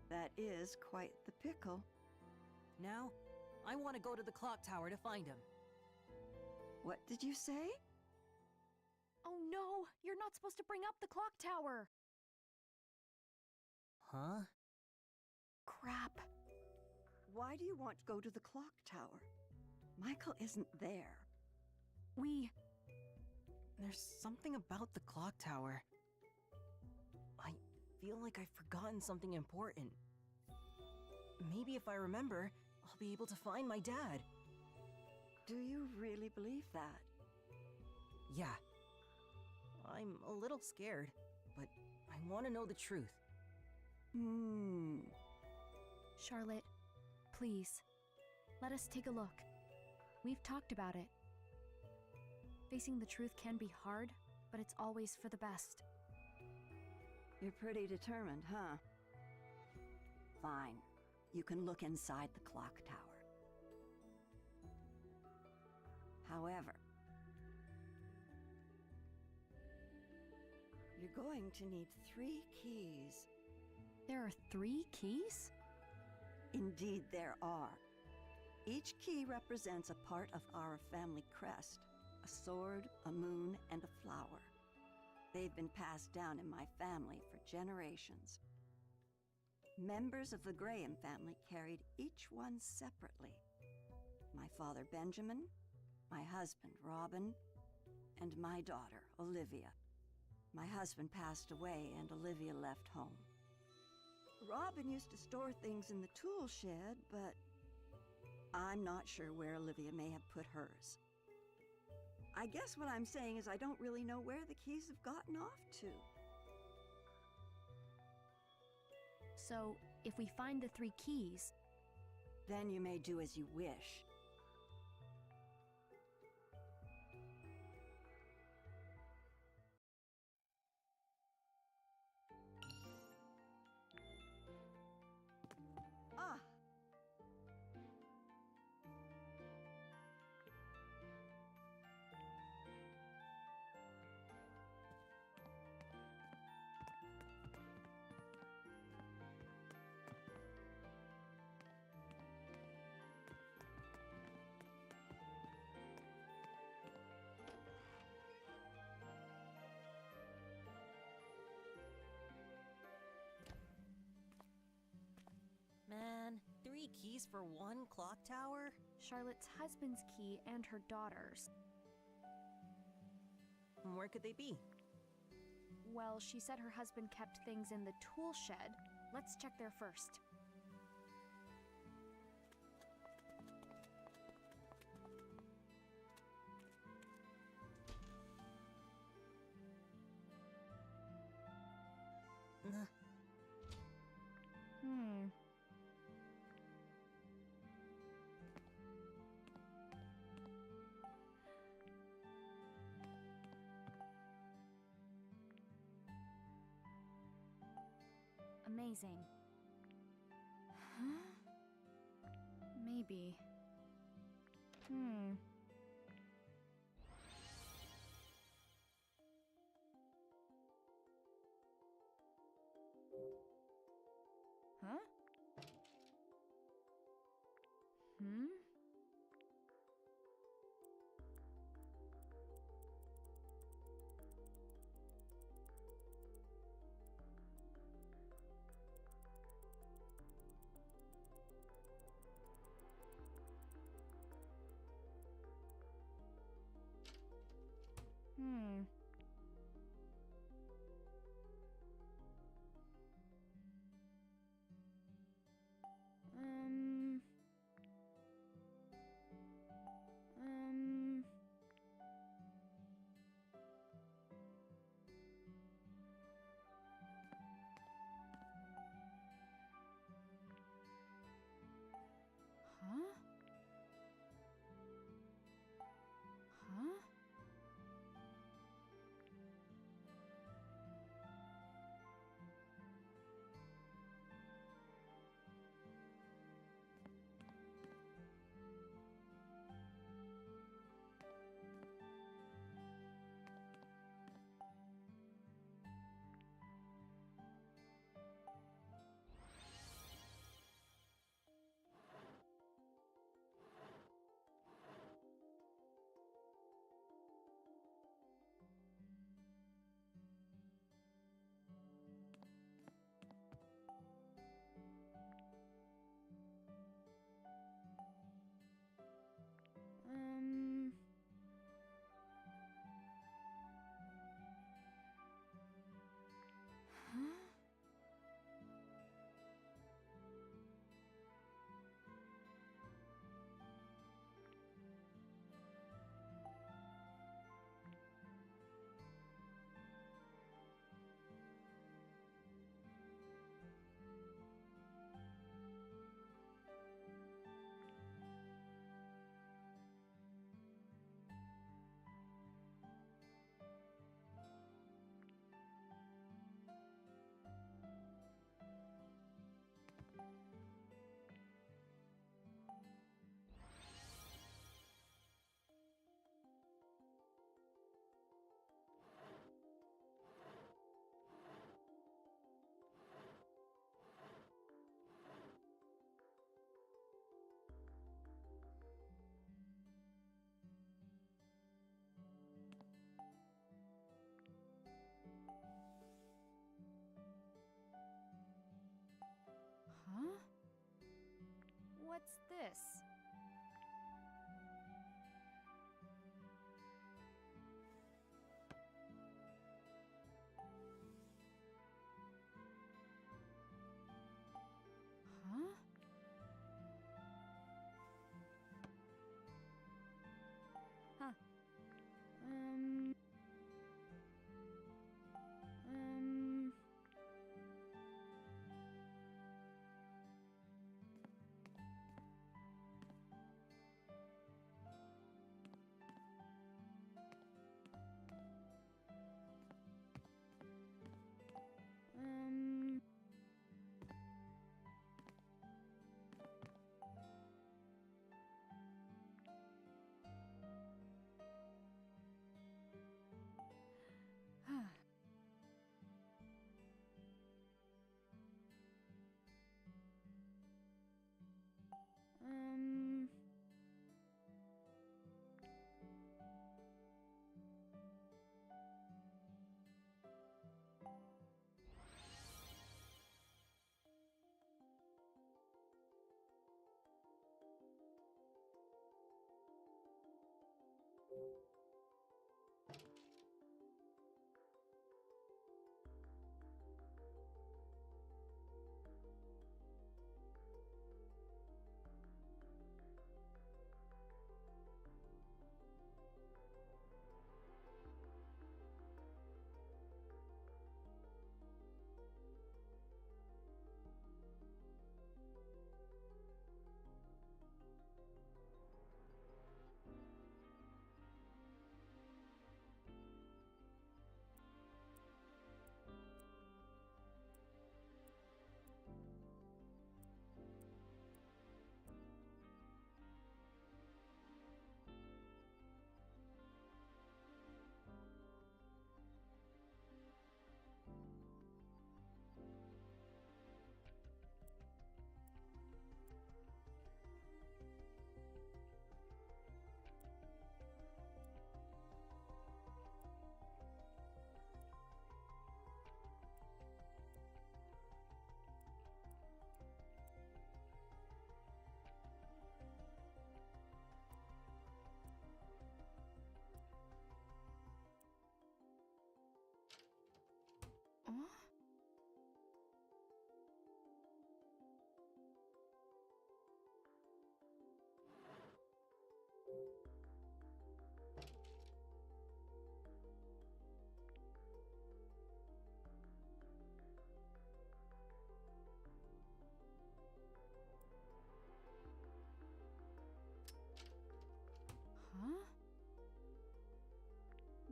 That is quite the pickle. Now, I want to go to the clock tower to find him. What did you say? Oh no! You're not supposed to bring up the clock tower! Huh? Crap. Why do you want to go to the clock tower? Michael isn't there. There's something about the clock tower. I feel like I've forgotten something important. Maybe if I remember, I'll be able to find my dad. Do you really believe that? Yeah. I'm a little scared, but I want to know the truth. Charlotte, please, let us take a look. We've talked about it. Facing the truth can be hard, but it's always for the best. You're pretty determined, huh? Fine. You can look inside the clock tower. However, you're going to need 3 keys. There are 3 keys? Indeed, there are. Each key represents a part of our family crest. A sword, a moon, and a flower. They've been passed down in my family for generations. Members of the Graham family carried each one separately. My father Benjamin, my husband Robin, and my daughter Olivia. My husband passed away and Olivia left home. Robin used to store things in the tool shed, but I'm not sure where Olivia may have put hers. I guess what I'm saying is I don't really know where the keys have gotten off to. So, if we find the 3 keys... Then you may do as you wish. Man, 3 keys for 1 clock tower? Charlotte's husband's key and her daughter's. Where could they be? Well, she said her husband kept things in the tool shed. Let's check there first. amazing. Huh? Maybe. Huh? Um... Um... Huh? Huh? Um... Huh? Huh? What's this? Huh? Huh. Um... Um...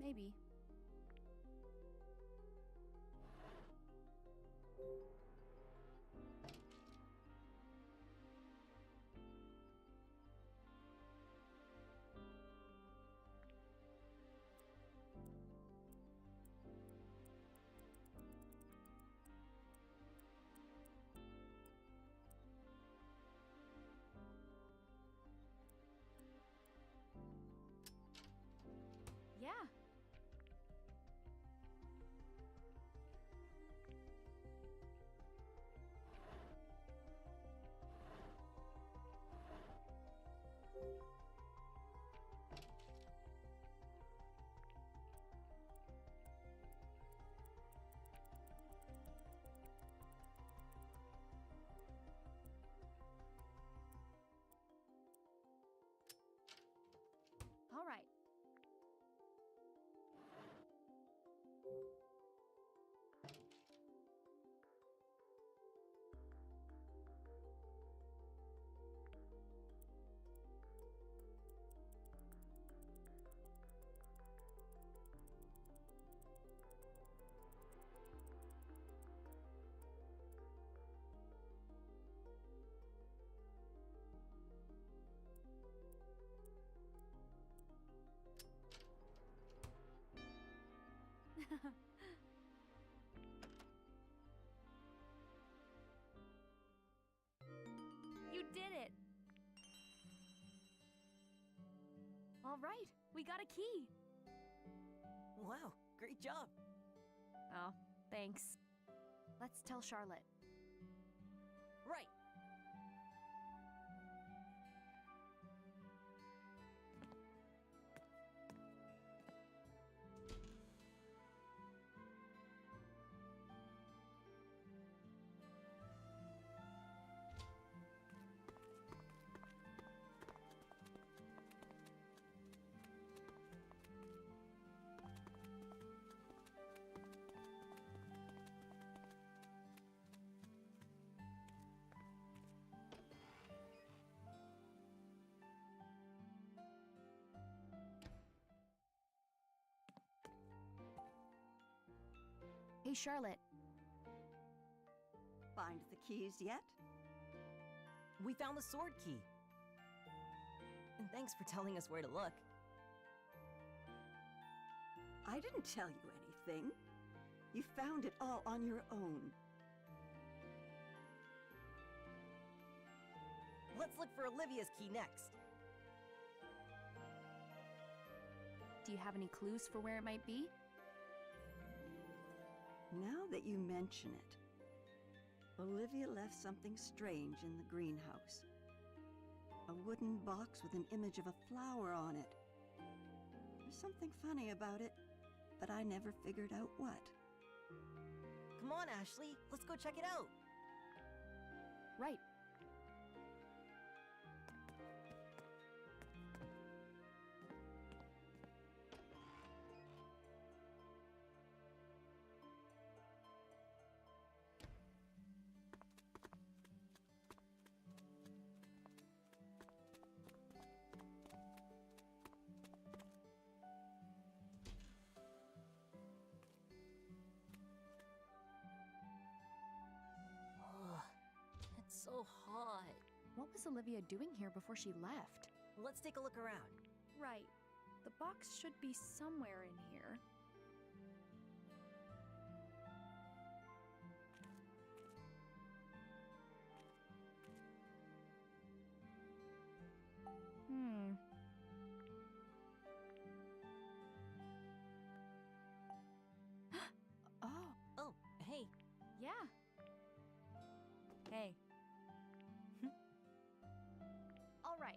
Maybe. Yeah. All right. You did it! All right, we got a key. Wow, great job. Oh, thanks. Let's tell Charlotte. Right. Hey, Charlotte. Find the keys yet? We found the sword key. And thanks for telling us where to look. I didn't tell you anything. You found it all on your own. Let's look for Olivia's key next. Do you have any clues for where it might be? Now that you mention it, Olivia left something strange in the greenhouse. A wooden box with an image of a flower on it. There's something funny about it, but I never figured out what. Come on, Ashley. Let's go check it out. Right. It's so hot. What was Olivia doing here before she left? Let's take a look around. Right. The box should be somewhere in here. Oh, hey. Yeah. Hey. All right.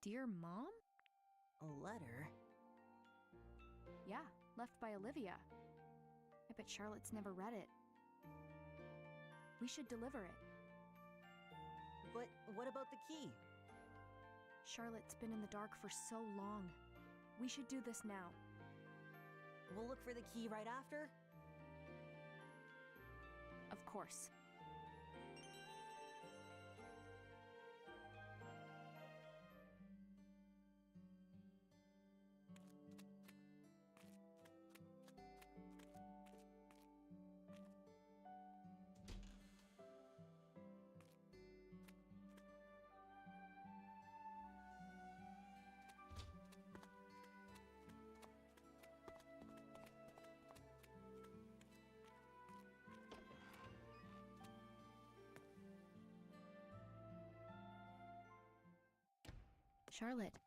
Dear Mom? A letter? Yeah, left by Olivia. I bet Charlotte's never read it. We should deliver it. But what about the key? Charlotte's been in the dark for so long. We should do this now. We'll look for the key right after? Of course. Charlotte.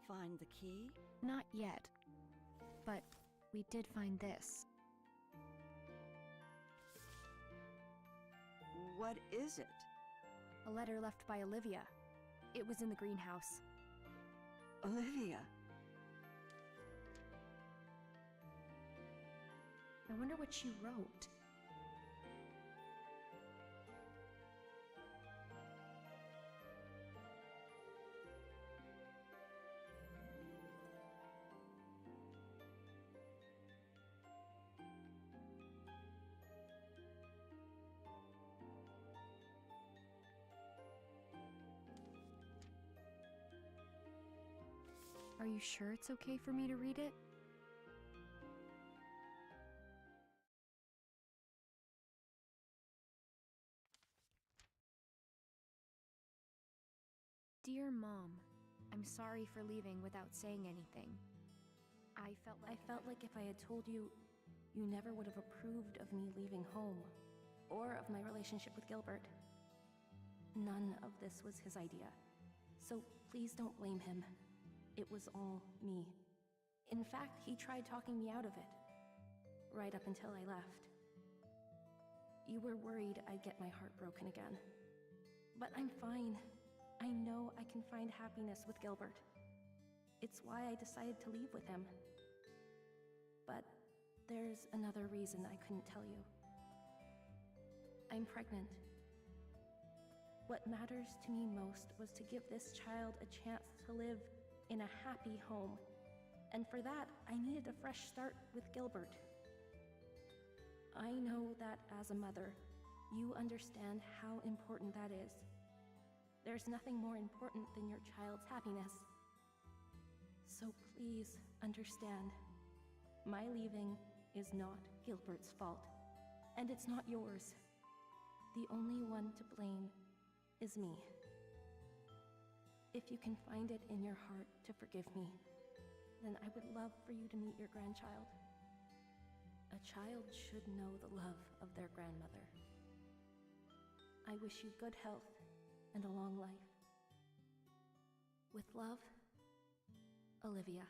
Find the key? Not yet. But we did find this. What is it? A letter left by Olivia. It was in the greenhouse. Olivia. I wonder what she wrote. Are you sure it's okay for me to read it? Dear Mom, I'm sorry for leaving without saying anything. I felt like if I had told you, you never would have approved of me leaving home, or of my relationship with Gilbert. None of this was his idea, so please don't blame him. It was all me. In fact, he tried talking me out of it, right up until I left. You were worried I'd get my heart broken again. But I'm fine. I know I can find happiness with Gilbert. It's why I decided to leave with him. But there's another reason I couldn't tell you. I'm pregnant. What matters to me most was to give this child a chance to live in a happy home. And for that, I needed a fresh start with Gilbert. I know that as a mother, you understand how important that is. There's nothing more important than your child's happiness. So please understand, my leaving is not Gilbert's fault, and it's not yours. The only one to blame is me. If you can find it in your heart to forgive me, then I would love for you to meet your grandchild. A child should know the love of their grandmother. I wish you good health and a long life. With love, Olivia.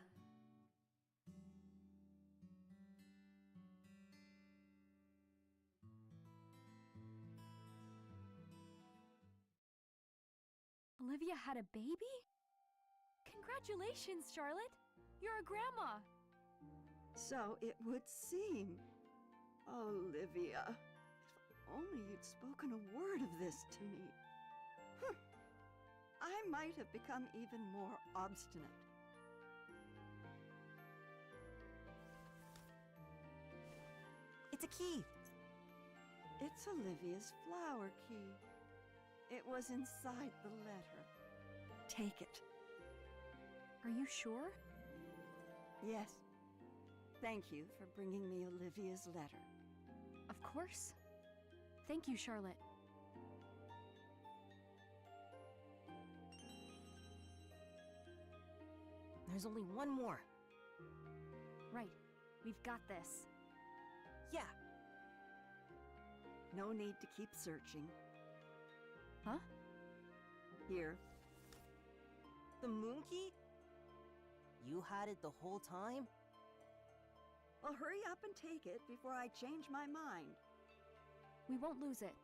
Olivia had a baby? Congratulations, Charlotte! You're a grandma! So it would seem. Olivia, if only you'd spoken a word of this to me. I might have become even more obstinate. It's a key! It's Olivia's flower key. It was inside the letter. Take it. Are you sure? Yes. Thank you for bringing me Olivia's letter. Of course. Thank you, Charlotte. There's only one more. Right. We've got this. Yeah. No need to keep searching. Huh? Here. The moon key? You had it the whole time? Well, hurry up and take it before I change my mind. We won't lose it.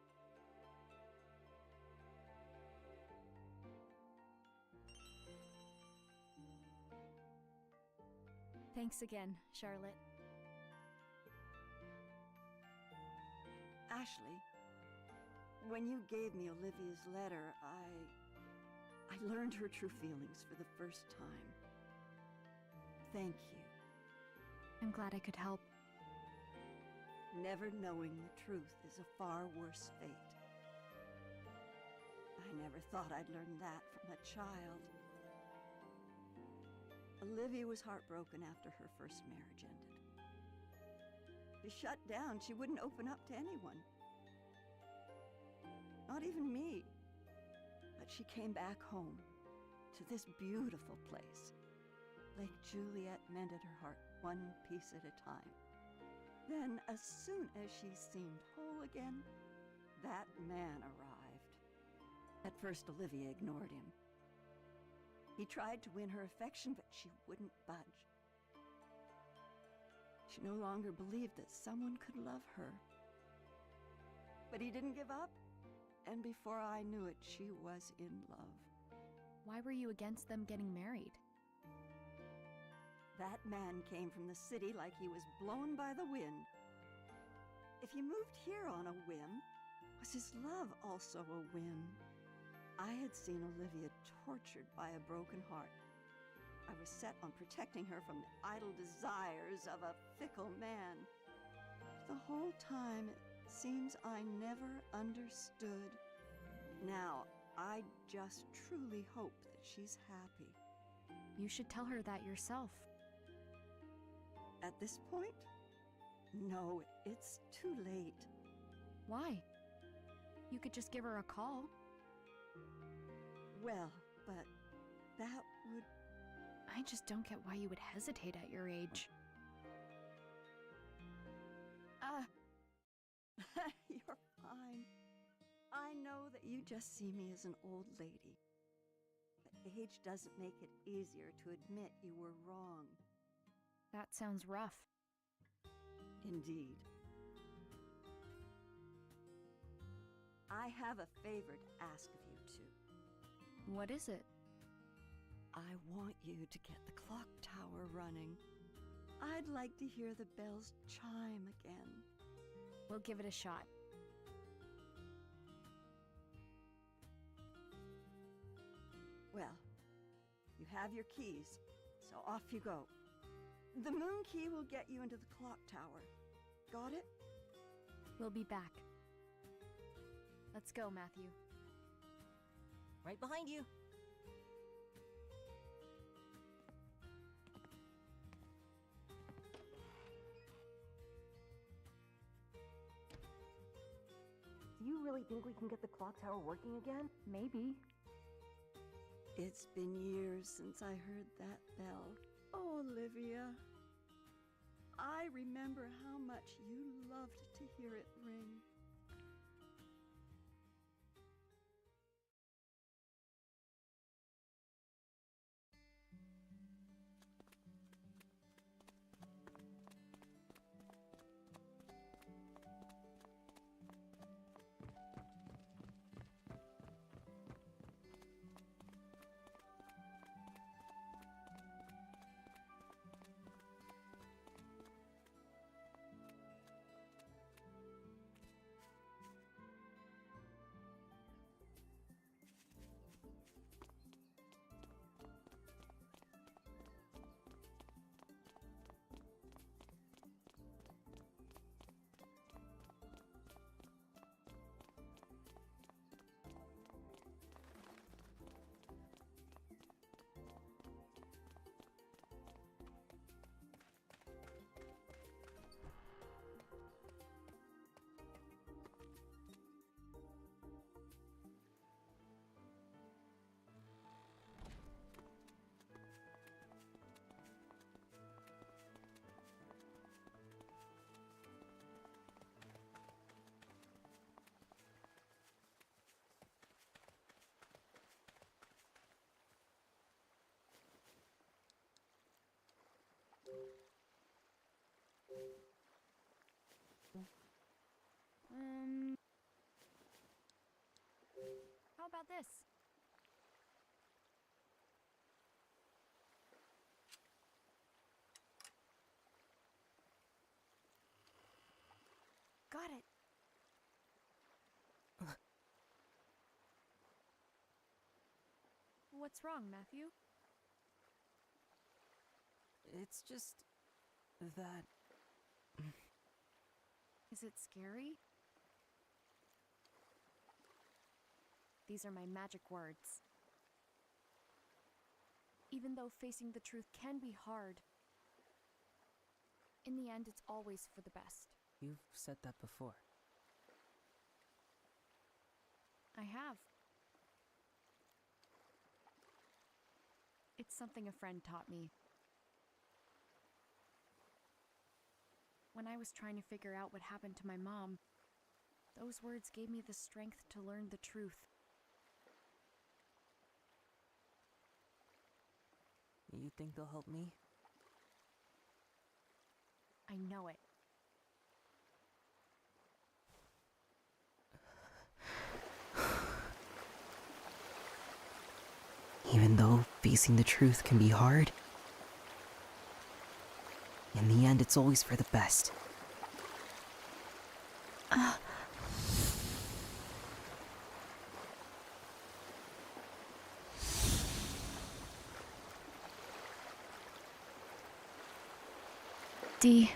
Thanks again, Charlotte. Ashley, when you gave me Olivia's letter, I learned her true feelings for the first time. Thank you. I'm glad I could help. Never knowing the truth is a far worse fate. I never thought I'd learn that from a child. Olivia was heartbroken after her first marriage ended. She shut down. She wouldn't open up to anyone. Not even me. But she came back home, to this beautiful place. Lake Juliet mended her heart one piece at a time. Then, as soon as she seemed whole again, that man arrived. At first, Olivia ignored him. He tried to win her affection, but she wouldn't budge. She no longer believed that someone could love her. But he didn't give up, and before I knew it, she was in love. Why were you against them getting married? That man came from the city like he was blown by the wind. If he moved here on a whim, was his love also a whim? I had seen Olivia tortured by a broken heart. I was set on protecting her from the idle desires of a fickle man. The whole time, it seems I never understood. Now, I just truly hope that she's happy. You should tell her that yourself. At this point? No, it's too late. Why? You could just give her a call. Well, but that would... I just don't get why you would hesitate at your age. You're fine. I know that you just see me as an old lady. But age doesn't make it easier to admit you were wrong. That sounds rough. Indeed. I have a favor to ask of you two. What is it? I want you to get the clock tower running. I'd like to hear the bells chime again. We'll give it a shot. Well, you have your keys, so off you go. The moon key will get you into the clock tower. Got it? We'll be back. Let's go, Matthew. Right behind you. Do you really think we can get the clock tower working again? Maybe. It's been years since I heard that bell. Oh, Olivia. I remember how much you loved to hear it ring. How about this? got it. What's wrong, Matthew? It's just that... Is it scary? These are my magic words. Even though facing the truth can be hard, in the end, it's always for the best. You've said that before. I have. It's something a friend taught me. When I was trying to figure out what happened to my mom, those words gave me the strength to learn the truth. You think they'll help me? I know it. Even though facing the truth can be hard, in the end, it's always for the best. Dee,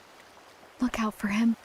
look out for him.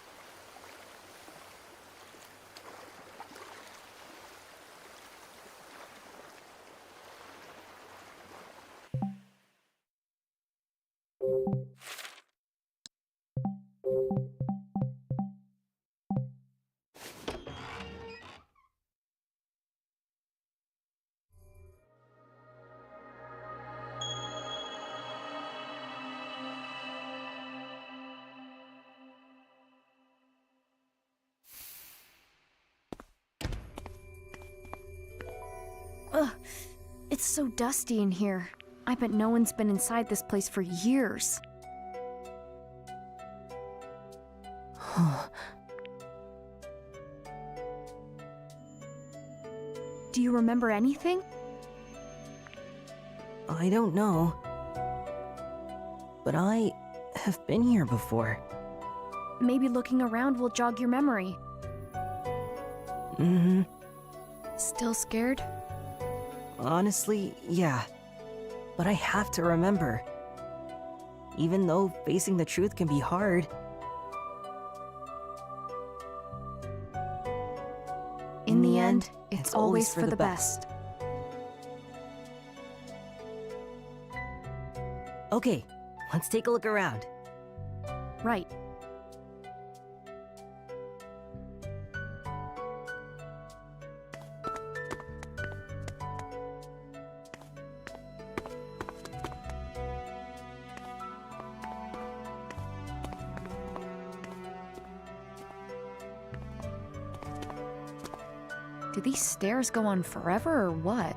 Ugh, it's so dusty in here. I bet no one's been inside this place for years. Do you remember anything? I don't know. But I have been here before. Maybe looking around will jog your memory. Mm-hmm. Still scared? Honestly, yeah. But I have to remember. Even though facing the truth can be hard. In the end, it's always for the best. Okay, let's take a look around. Right. Do these stairs go on forever or what?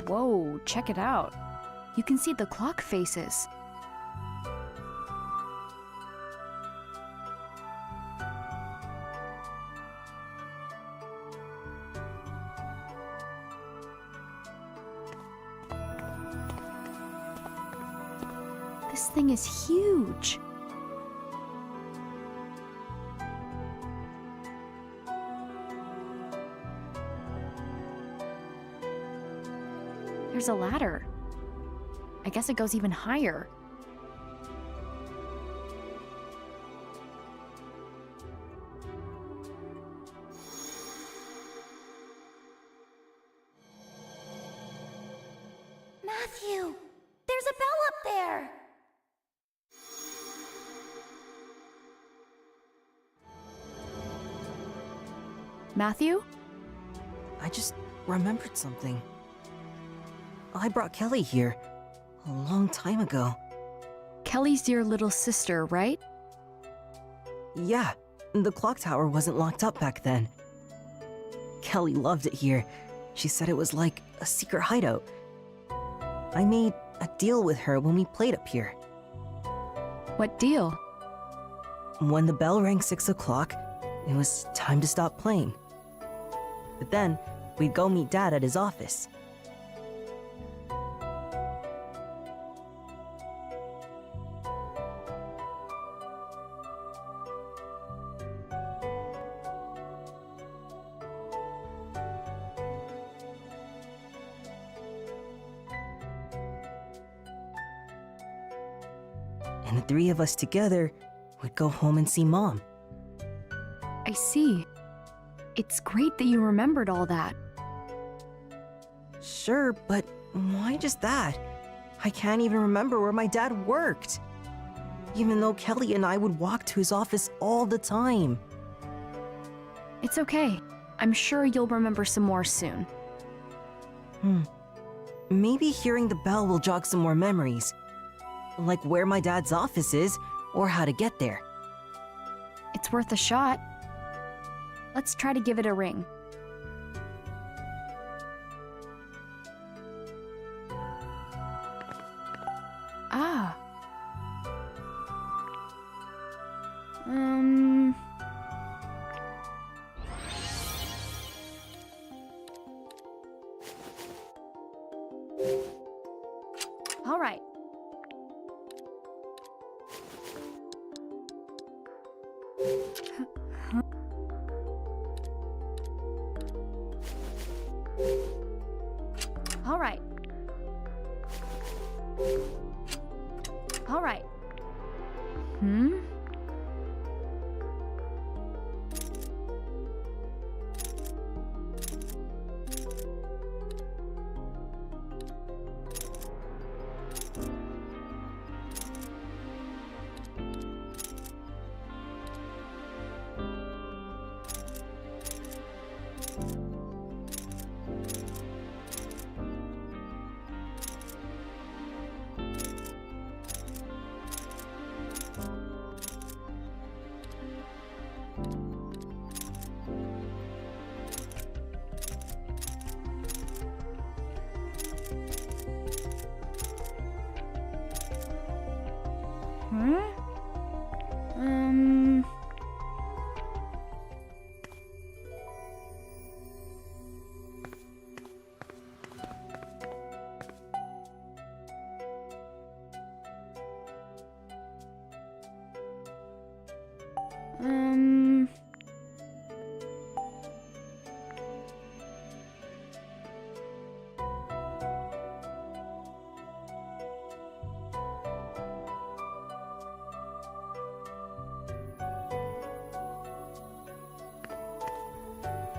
Whoa, check it out. You can see the clock faces. This thing is huge. There's a ladder. I guess it goes even higher. Matthew! There's a bell up there! Matthew? I just remembered something. I brought Kelly here a long time ago. Kelly's your little sister, right? Yeah, the clock tower wasn't locked up back then. Kelly loved it here. She said it was like a secret hideout. I made a deal with her when we played up here. What deal? when the bell rang 6 o'clock, it was time to stop playing. But then, we'd go meet Dad at his office. And the three of us together would go home and see Mom. I see. It's great that you remembered all that. Sure, but why just that? I can't even remember where my dad worked. Even though Kelly and I would walk to his office all the time. It's okay. I'm sure you'll remember some more soon. Maybe hearing the bell will jog some more memories. Like where my dad's office is, or how to get there. It's worth a shot. Let's try to give it a ring. Ah. All right. All right. All right.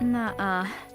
Nuh-uh.